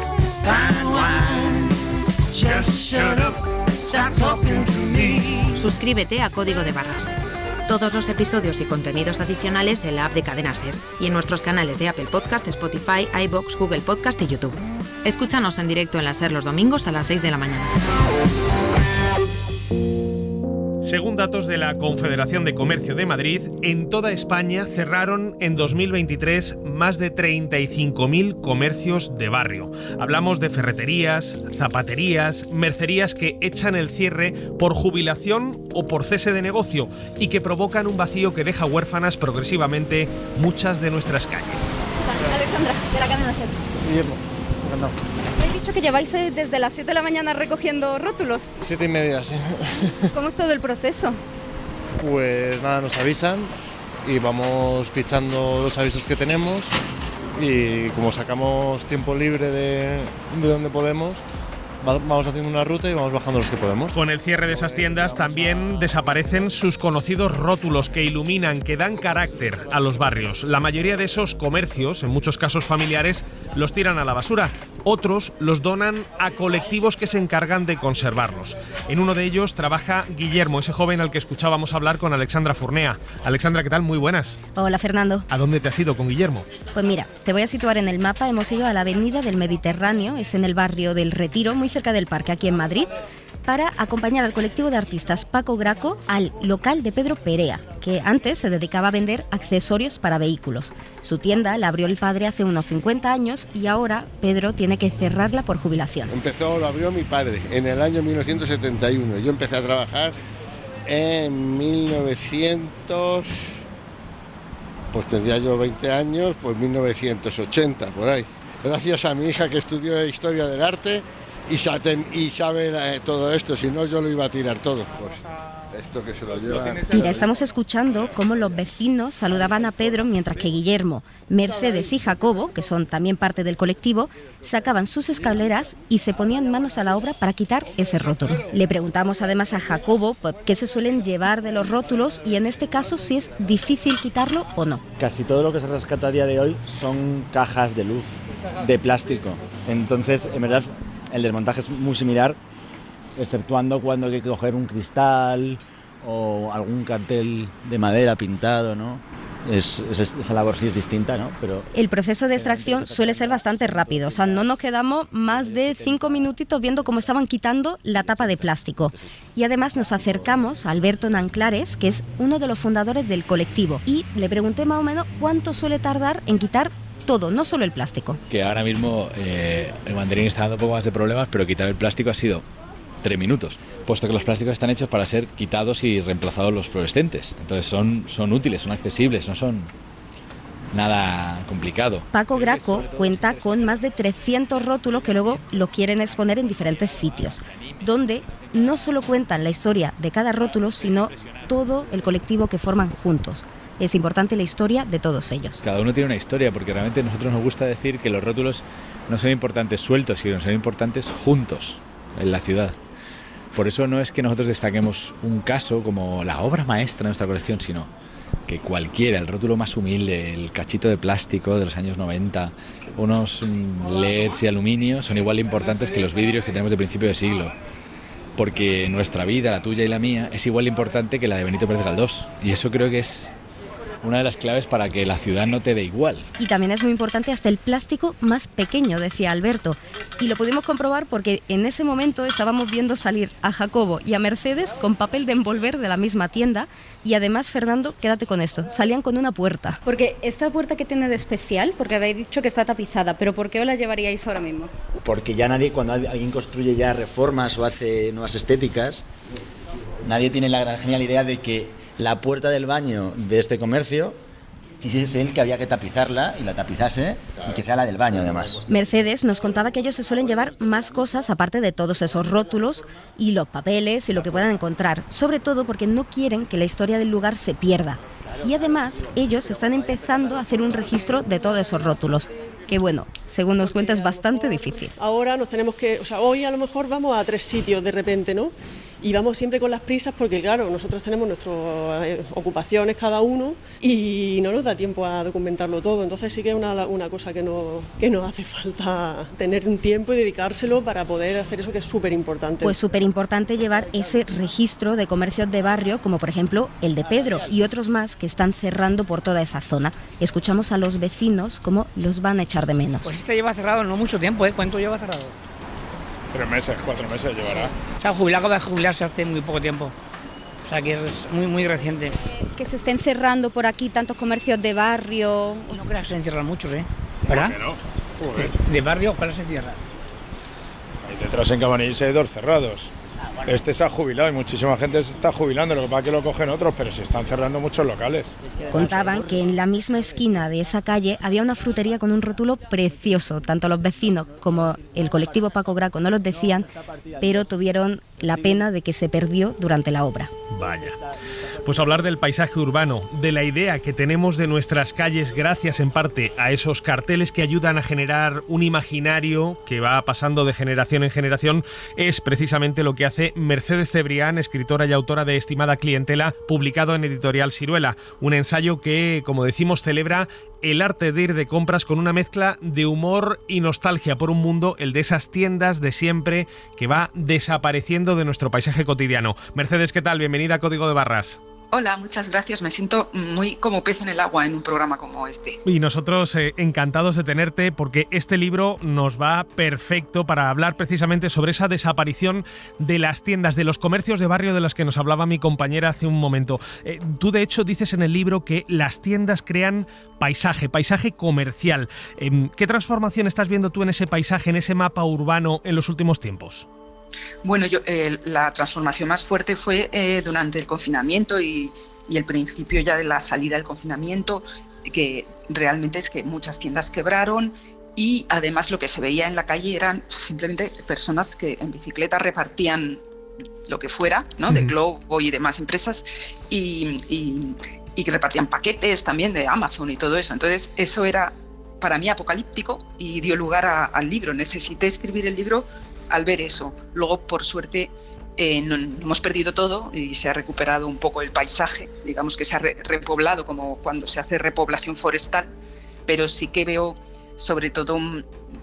fine wine. Just shut up, stop talking to me. Suscríbete a Código de Barras. Todos los episodios y contenidos adicionales de la app de Cadena Ser y en nuestros canales de Apple Podcast, Spotify, iVoox, Google Podcast y YouTube. Escúchanos en directo en la Ser los domingos a las 6 de la mañana. Según datos de la Confederación de Comercio de Madrid, en toda España cerraron en 2023 más de 35.000 comercios de barrio. Hablamos de ferreterías, zapaterías, mercerías que echan el cierre por jubilación o por cese de negocio y que provocan un vacío que deja huérfanas progresivamente muchas de nuestras calles. Alexandra, de la cadena SER. Guillermo, encantado. Me he dicho que lleváis desde las 7 de la mañana recogiendo rótulos. 7:30, sí. ¿Cómo es todo el proceso? Pues nada, nos avisan y vamos fichando los avisos que tenemos y como sacamos tiempo libre de donde podemos, vamos haciendo una ruta y vamos bajando los que podemos. Con el cierre de esas tiendas también desaparecen sus conocidos rótulos que iluminan, que dan carácter a los barrios. La mayoría de esos comercios, en muchos casos familiares, los tiran a la basura. Otros los donan a colectivos que se encargan de conservarlos. En uno de ellos trabaja Guillermo, ese joven al que escuchábamos hablar con Alexandra Furnea. Alexandra, ¿qué tal? Muy buenas. Hola, Fernando. ¿A dónde te has ido con Guillermo? Pues mira, te voy a situar en el mapa. Hemos ido a la Avenida del Mediterráneo, es en el barrio del Retiro, muy cerca del parque, aquí en Madrid, para acompañar al colectivo de artistas Paco Graco al local de Pedro Perea, que antes se dedicaba a vender accesorios para vehículos. Su tienda la abrió el padre hace unos 50 años y ahora Pedro tiene que cerrarla por jubilación. Lo abrió mi padre en el año 1971. Yo empecé a trabajar en 1900, pues tendría yo 20 años, pues 1980, por ahí. Gracias a mi hija que estudió Historia del Arte y sabe todo esto, si no yo lo iba a tirar todo. Pues esto que se lo lleva. Mira, estamos escuchando cómo los vecinos saludaban a Pedro mientras que Guillermo, Mercedes y Jacobo, que son también parte del colectivo, sacaban sus escaleras y se ponían manos a la obra para quitar ese rótulo. Le preguntamos además a Jacobo qué se suelen llevar de los rótulos y en este caso si es difícil quitarlo o no. Casi todo lo que se rescata a día de hoy son cajas de luz, de plástico. Entonces, en verdad, el desmontaje es muy similar, exceptuando cuando hay que coger un cristal o algún cartel de madera pintado, ¿no? Esa labor sí es distinta, ¿no? Pero el proceso de extracción suele ser bastante rápido, o sea, no nos quedamos más de 5 minutitos viendo cómo estaban quitando la tapa de plástico. Y además nos acercamos a Alberto Nanclares, que es uno de los fundadores del colectivo, y le pregunté más o menos cuánto suele tardar en quitar todo, no solo el plástico. Que ahora mismo el mandarín está dando un poco más de problemas, pero quitar el plástico ha sido 3 minutos, puesto que los plásticos están hechos para ser quitados y reemplazados los fluorescentes. Entonces son útiles, son accesibles, no son nada complicado. Paco Graco cuenta con más de 300 rótulos que luego lo quieren exponer en diferentes sitios, donde no solo cuentan la historia de cada rótulo, sino todo el colectivo que forman juntos. es importante la historia de todos ellos. Cada uno tiene una historia, porque realmente a nosotros nos gusta decir que los rótulos no son importantes sueltos, sino son importantes juntos en la ciudad. Por eso no es que nosotros destaquemos un caso como la obra maestra de nuestra colección, sino que cualquiera, el rótulo más humilde, el cachito de plástico de los años 90, unos LEDs y aluminio son igual de importantes que los vidrios que tenemos de principio de siglo. Porque nuestra vida, la tuya y la mía, es igual de importante que la de Benito Pérez Galdós. Y eso creo que es una de las claves para que la ciudad no te dé igual. Y también es muy importante hasta el plástico más pequeño, decía Alberto. Y lo pudimos comprobar porque en ese momento estábamos viendo salir a Jacobo y a Mercedes con papel de envolver de la misma tienda. Y además, Fernando, quédate con esto, salían con una puerta. Porque esta puerta que tiene de especial, porque habéis dicho que está tapizada, pero ¿por qué os la llevaríais ahora mismo? Porque ya nadie, cuando alguien construye ya reformas o hace nuevas estéticas, nadie tiene la gran genial idea de que la puerta del baño de este comercio quisiese él que había que tapizarla y la tapizase y que sea la del baño además. Mercedes nos contaba que ellos se suelen llevar más cosas aparte de todos esos rótulos y los papeles y lo que puedan encontrar, sobre todo porque no quieren que la historia del lugar se pierda. Y además ellos están empezando a hacer un registro de todos esos rótulos, que bueno, según nos cuenta es bastante difícil. Ahora nos tenemos que, hoy a lo mejor vamos a 3 sitios de repente, ¿no? Y vamos siempre con las prisas porque, claro, nosotros tenemos nuestras ocupaciones cada uno y no nos da tiempo a documentarlo todo. Entonces sí que es una cosa que nos hace falta tener un tiempo y dedicárselo para poder hacer eso que es súper importante. Pues súper importante llevar ese registro de comercios de barrio, como por ejemplo el de Pedro y otros más que están cerrando por toda esa zona. Escuchamos a los vecinos cómo los van a echar de menos. Pues este lleva cerrado no mucho tiempo, ¿eh? ¿Cuánto lleva cerrado? 3 meses, 4 meses llevará. O sea, acaba de jubilarse hace muy poco tiempo. O sea, que es muy reciente. Que se estén cerrando por aquí tantos comercios de barrio. No creas que se encierran muchos, ¿eh? ¿Verdad? De barrio, ¿cuál se cierra? Ahí detrás en Cabanillas hay 2 cerrados. Este se ha jubilado y muchísima gente se está jubilando, lo que pasa es que lo cogen otros, pero se están cerrando muchos locales. Contaban que en la misma esquina de esa calle había una frutería con un rótulo precioso. Tanto los vecinos como el colectivo Paco Graco no los decían, pero tuvieron la pena de que se perdió durante la obra. Vaya. Pues hablar del paisaje urbano, de la idea que tenemos de nuestras calles gracias en parte a esos carteles que ayudan a generar un imaginario que va pasando de generación en generación, es precisamente lo que hace Mercedes Cebrián, escritora y autora de Estimada Clientela, publicado en Editorial Siruela, un ensayo que, como decimos, celebra el arte de ir de compras con una mezcla de humor y nostalgia por un mundo, el de esas tiendas de siempre, que va desapareciendo de nuestro paisaje cotidiano. Mercedes, ¿qué tal? Bienvenida a Código de Barras. Hola, muchas gracias. Me siento muy como pez en el agua en un programa como este. Y nosotros encantados de tenerte porque este libro nos va perfecto para hablar precisamente sobre esa desaparición de las tiendas, de los comercios de barrio de las que nos hablaba mi compañera hace un momento. Tú, de hecho, dices en el libro que las tiendas crean paisaje comercial. ¿Qué transformación estás viendo tú en ese paisaje, en ese mapa urbano en los últimos tiempos? Bueno, la transformación más fuerte fue durante el confinamiento y el principio ya de la salida del confinamiento, que realmente es que muchas tiendas quebraron y además lo que se veía en la calle eran simplemente personas que en bicicleta repartían lo que fuera, ¿no? De Globo y demás empresas y que repartían paquetes también de Amazon y todo eso. Entonces eso era para mí apocalíptico y dio lugar al libro. Necesité escribir el libro al ver eso. Luego, por suerte, no hemos perdido todo y se ha recuperado un poco el paisaje, digamos que se ha repoblado como cuando se hace repoblación forestal, pero sí que veo sobre todo,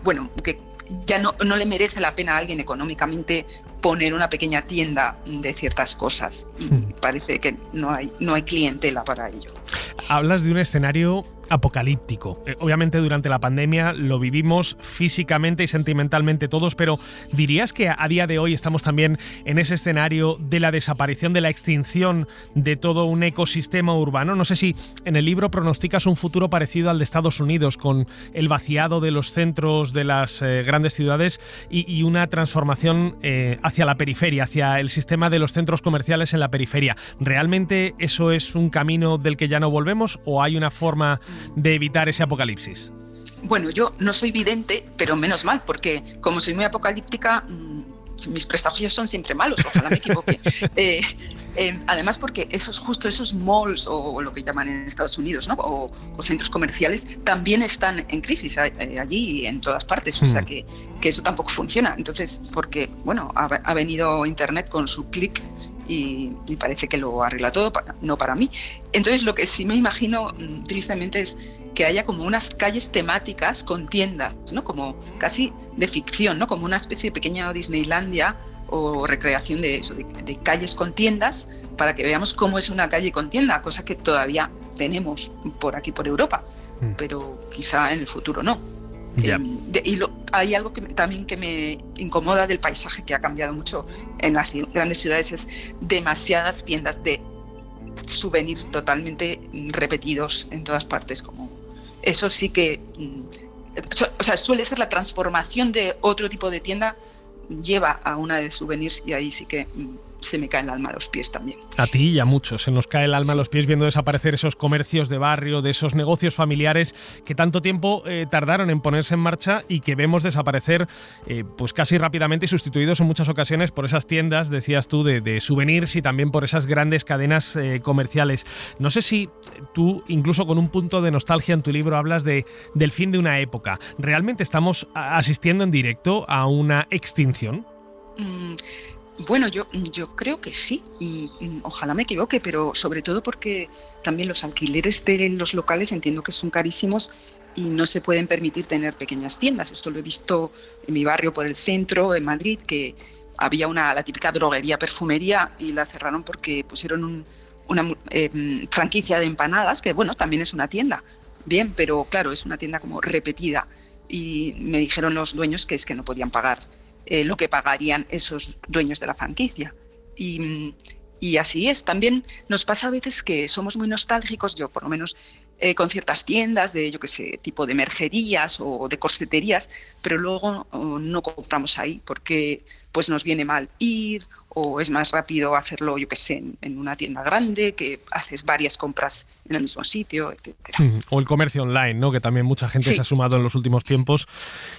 bueno, que ya no le merece la pena a alguien económicamente poner una pequeña tienda de ciertas cosas y parece que no hay clientela para ello. Hablas de un escenario apocalíptico. Obviamente durante la pandemia lo vivimos físicamente y sentimentalmente todos, pero ¿dirías que a día de hoy estamos también en ese escenario de la desaparición, de la extinción de todo un ecosistema urbano? No sé si en el libro pronosticas un futuro parecido al de Estados Unidos, con el vaciado de los centros de las grandes ciudades y una transformación hacia la periferia, hacia el sistema de los centros comerciales en la periferia. ¿Realmente eso es un camino del que ya no volvemos o hay una forma de evitar ese apocalipsis? Bueno, yo no soy vidente, pero menos mal, porque como soy muy apocalíptica, mis presagios son siempre malos, ojalá me equivoque. Además, porque esos malls o lo que llaman en Estados Unidos, ¿no? o centros comerciales también están en crisis allí y en todas partes, o sea que eso tampoco funciona. Entonces, porque bueno, ha venido Internet con su clic y parece que lo arregla todo, no para mí. Entonces, lo que sí me imagino tristemente es que haya como unas calles temáticas con tiendas, ¿no? Como casi de ficción, ¿no? Como una especie de pequeña Disneylandia o recreación de eso, de calles con tiendas, para que veamos cómo es una calle con tienda, cosa que todavía tenemos por aquí, por Europa, pero quizá en el futuro no. Yeah. Hay algo también que me incomoda del paisaje, que ha cambiado mucho en las grandes ciudades, es demasiadas tiendas de souvenirs totalmente repetidos en todas partes. Como eso sí que, o sea, suele ser la transformación de otro tipo de tienda, lleva a una de souvenirs, y ahí sí que se me cae el alma a los pies también. A ti y a muchos se nos cae el alma a los pies viendo desaparecer esos comercios de barrio, de esos negocios familiares que tanto tiempo tardaron en ponerse en marcha y que vemos desaparecer pues casi rápidamente, y sustituidos en muchas ocasiones por esas tiendas, decías tú, de souvenirs, y también por esas grandes cadenas comerciales. No sé si tú, incluso con un punto de nostalgia en tu libro, hablas del fin de una época. ¿Realmente estamos asistiendo en directo a una extinción? Bueno, yo creo que sí, ojalá me equivoque, pero sobre todo porque también los alquileres de los locales entiendo que son carísimos y no se pueden permitir tener pequeñas tiendas. Esto lo he visto en mi barrio por el centro, en Madrid, que había la típica droguería, perfumería, y la cerraron porque pusieron una franquicia de empanadas, que bueno, también es una tienda, bien, pero claro, es una tienda como repetida, y me dijeron los dueños que es que no podían pagar lo que pagarían esos dueños de la franquicia. Y así es. También nos pasa a veces que somos muy nostálgicos, yo por lo menos, con ciertas tiendas de, yo qué sé, tipo de mercerías o de corseterías, pero luego no compramos ahí porque pues nos viene mal ir, o es más rápido hacerlo, yo qué sé, en una tienda grande, que haces varias compras en el mismo sitio, etcétera. O el comercio online, ¿no? Que también mucha gente se ha sumado en los últimos tiempos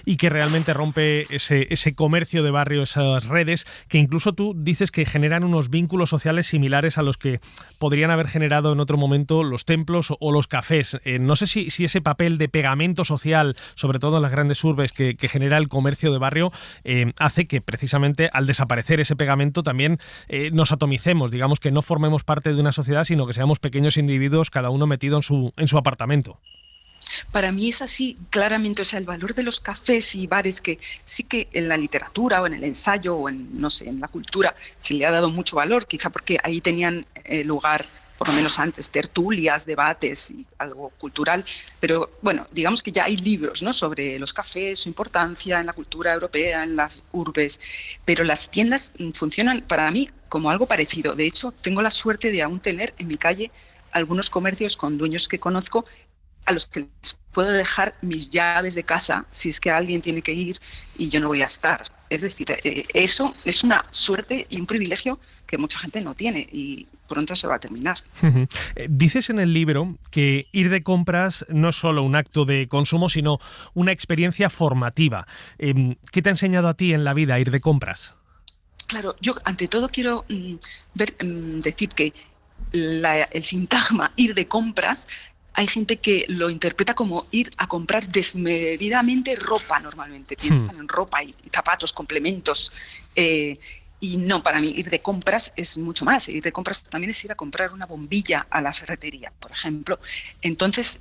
y que realmente rompe ese comercio de barrio, esas redes, que incluso tú dices que generan unos vínculos sociales similares a los que podrían haber generado en otro momento los templos o los cafés. No sé si ese papel de pegamento social, sobre todo en las grandes urbes, que genera el comercio de barrio, hace que precisamente al desaparecer ese pegamento también nos atomicemos, digamos, que no formemos parte de una sociedad, sino que seamos pequeños individuos, cada uno metido en su apartamento. Para mí es así, claramente. O sea, el valor de los cafés y bares, que sí que en la literatura o en el ensayo o en la cultura se le ha dado mucho valor, quizá porque ahí tenían lugar, por lo menos antes, tertulias, debates y algo cultural. Pero bueno, digamos que ya hay libros, ¿no?, sobre los cafés, su importancia en la cultura europea, en las urbes. Pero las tiendas funcionan para mí como algo parecido. De hecho, tengo la suerte de aún tener en mi calle algunos comercios con dueños que conozco, a los que les puedo dejar mis llaves de casa si es que alguien tiene que ir y yo no voy a estar. Es decir, eso es una suerte y un privilegio que mucha gente no tiene, y pronto se va a terminar. Dices en el libro que ir de compras no es solo un acto de consumo, sino una experiencia formativa. ¿Qué te ha enseñado a ti en la vida ir de compras? Claro, yo ante todo quiero decir que el sintagma ir de compras, hay gente que lo interpreta como ir a comprar desmedidamente ropa normalmente. Piensan en ropa y zapatos, complementos. Y no, para mí ir de compras es mucho más. Ir de compras también es ir a comprar una bombilla a la ferretería, por ejemplo. Entonces,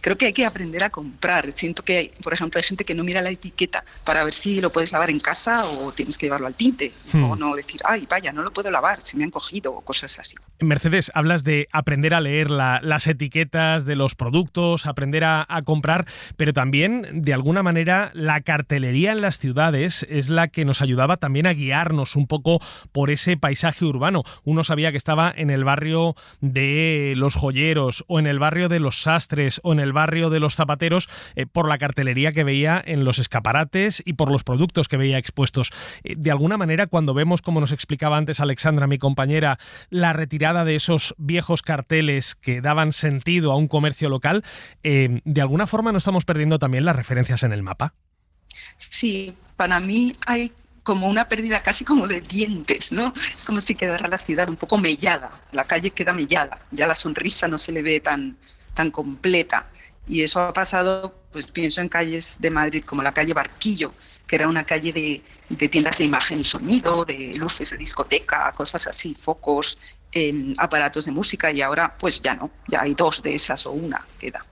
creo que hay que aprender a comprar. Siento que, por ejemplo, hay gente que no mira la etiqueta para ver si lo puedes lavar en casa o tienes que llevarlo al tinte. O no decir, ay, vaya, no lo puedo lavar, se me han cogido, o cosas así. Mercedes, hablas de aprender a leer las etiquetas de los productos, aprender a comprar, pero también, de alguna manera, la cartelería en las ciudades es la que nos ayudaba también a guiarnos un poco por ese paisaje urbano. Uno sabía que estaba en el barrio de los joyeros, o en el barrio de los sastres, o en el barrio de los zapateros, por la cartelería que veía en los escaparates y por los productos que veía expuestos. De alguna manera, cuando vemos, como nos explicaba antes Alexandra, mi compañera, la retirada de esos viejos carteles que daban sentido a un comercio local, ¿de alguna forma no estamos perdiendo también las referencias en el mapa? Sí, para mí hay como una pérdida casi como de dientes, ¿no? Es como si quedara la ciudad un poco mellada, la calle queda mellada, ya la sonrisa no se le ve tan completa. Y eso ha pasado, pues pienso en calles de Madrid como la calle Barquillo, que era una calle de tiendas de imagen y sonido, de luces de discoteca, cosas así, focos, aparatos de música, y ahora pues ya no, ya hay 2 de esas o una queda.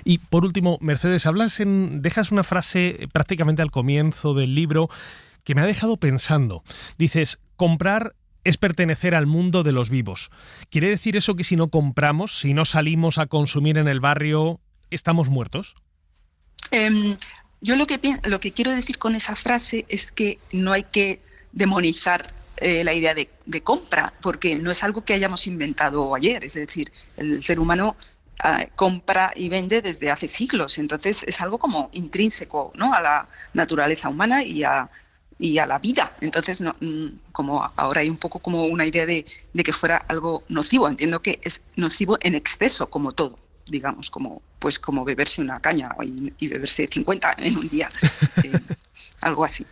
Y por último, Mercedes, dejas una frase prácticamente al comienzo del libro que me ha dejado pensando. Dices, comprar es pertenecer al mundo de los vivos. ¿Quiere decir eso que si no compramos, si no salimos a consumir en el barrio, estamos muertos? Yo lo que quiero decir con esa frase es que no hay que demonizar la idea de compra, porque no es algo que hayamos inventado ayer. Es decir, el ser humano compra y vende desde hace siglos, entonces es algo como intrínseco, ¿no?, a la naturaleza humana y a la vida. Entonces, no, como ahora hay un poco como una idea de que fuera algo nocivo. Entiendo que es nocivo en exceso, como todo, digamos, como beberse una caña y beberse 50 en un día. Algo así.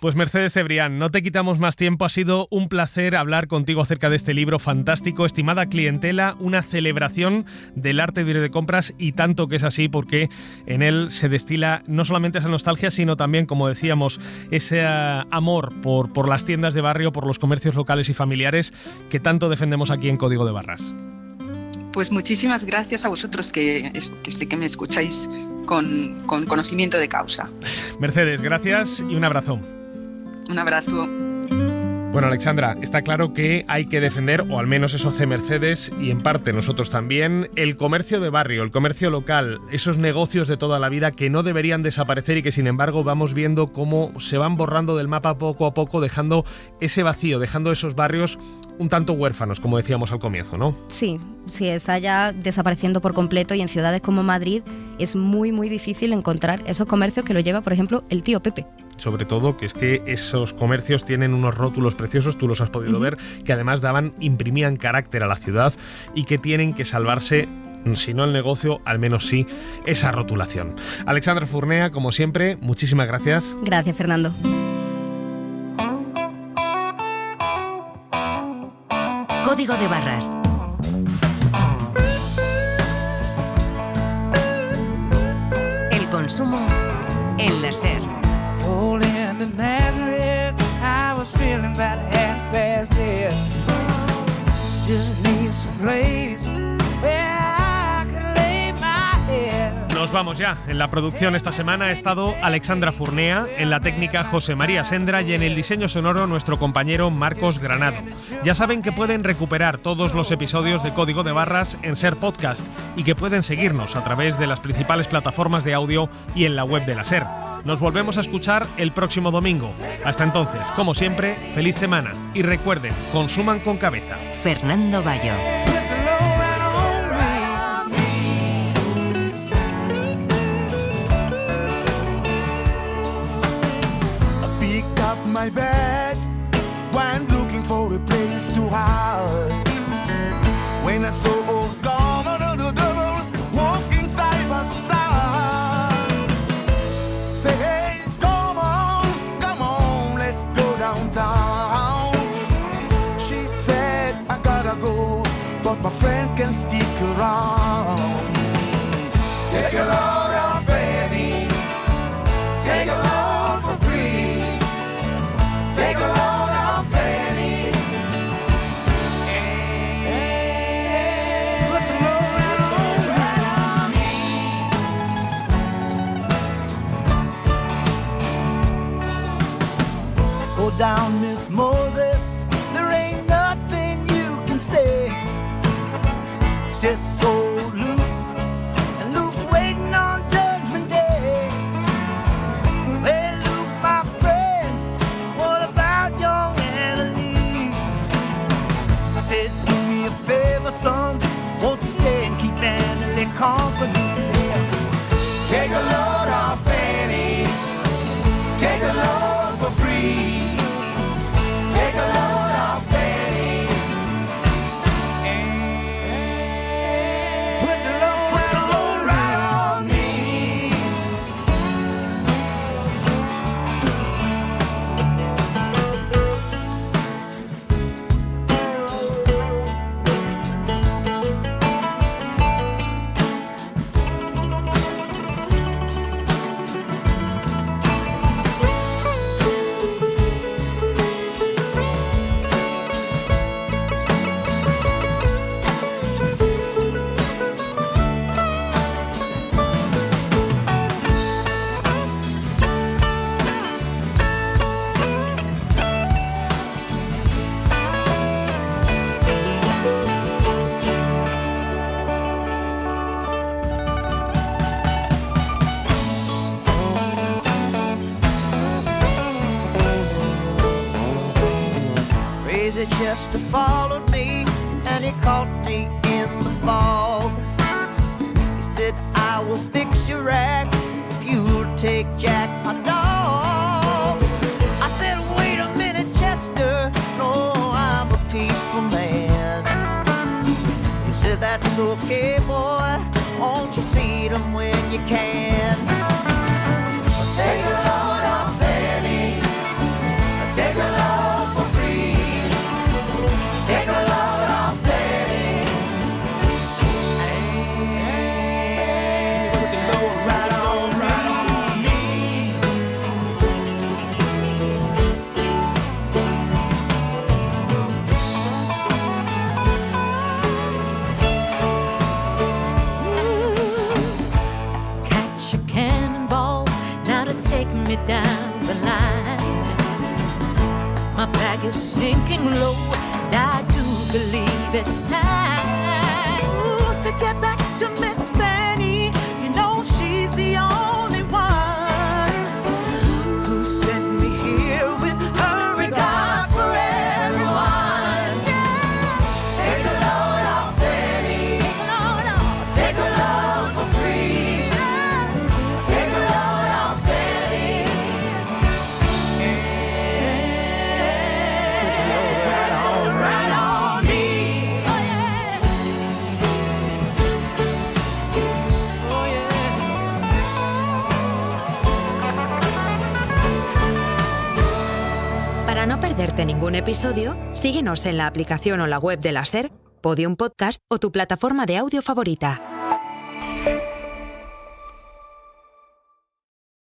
Pues Mercedes Cebrián, no te quitamos más tiempo. Ha sido un placer hablar contigo acerca de este libro fantástico, Estimada Clientela, una celebración del arte de ir de compras, y tanto que es así, porque en él se destila no solamente esa nostalgia, sino también, como decíamos, ese amor por las tiendas de barrio, por los comercios locales y familiares que tanto defendemos aquí en Código de Barras. Pues muchísimas gracias a vosotros, que sé que me escucháis con conocimiento de causa. Mercedes, gracias y un abrazo. Un abrazo. Bueno, Alexandra, está claro que hay que defender, o al menos eso hace Mercedes y en parte nosotros también, el comercio de barrio, el comercio local, esos negocios de toda la vida que no deberían desaparecer y que sin embargo vamos viendo cómo se van borrando del mapa poco a poco, dejando ese vacío, dejando esos barrios un tanto huérfanos, como decíamos al comienzo, ¿no? Sí, está ya desapareciendo por completo, y en ciudades como Madrid es muy, muy difícil encontrar esos comercios que lo lleva, por ejemplo, el tío Pepe. Sobre todo que es que esos comercios tienen unos rótulos preciosos, tú los has podido ver, que además imprimían carácter a la ciudad y que tienen que salvarse, si no el negocio, al menos sí esa rotulación. Alexandra Furnea, como siempre, muchísimas gracias. Gracias, Fernando. Código de Barras. El consumo en la SER. Nos vamos ya. En la producción esta semana ha estado Alexandra Furnea, en la técnica José María Sendra y en el diseño sonoro nuestro compañero Marcos Granado. Ya saben que pueden recuperar todos los episodios de Código de Barras en SER Podcast y que pueden seguirnos a través de las principales plataformas de audio y en la web de la SER. Nos volvemos a escuchar el próximo domingo. Hasta entonces, como siempre, feliz semana y recuerden, consuman con cabeza. Fernando Bayo. My bags when looking for a place to hide. When I saw old Garment on the double walking side by side, say hey, come on, let's go downtown. She said I gotta go, but my friend can stick around. Take a load of Fanny, take a load for free. Take a load of Fanny. Put the load around me. Go down, Miss Moses. There ain't nothing you can say. Just so Luke, and Luke's waiting on Judgment Day. Well, Luke, my friend, what about young Annalie? I said, do me a favor, son, won't you stay and keep Annalie company? Take a load off Fanny, take a load for free. Take a load off Fanny. Put the load right on me. followed me and he caught me in the fog. He said, I will fix your act if you'll take Jack, my dog. I said, wait a minute, Chester, no, I'm a peaceful man. He said, that's okay, boy, won't you feed him when you can? Take a load off Eddie, take a load for free. Take a load off Eddie, put the load right on me. Catch a cannonball now to take me down the line. My bag is sinking low, and I do believe it's time to get back to Miss Fanny. You know she's the only one who sent me here with her regard for everyone. Take a load off Fanny, take a load for free. Take a load off Fanny. Right on me. Para no perderte ningún episodio, síguenos en la aplicación o la web de la SER, Podium Podcast o tu plataforma de audio favorita.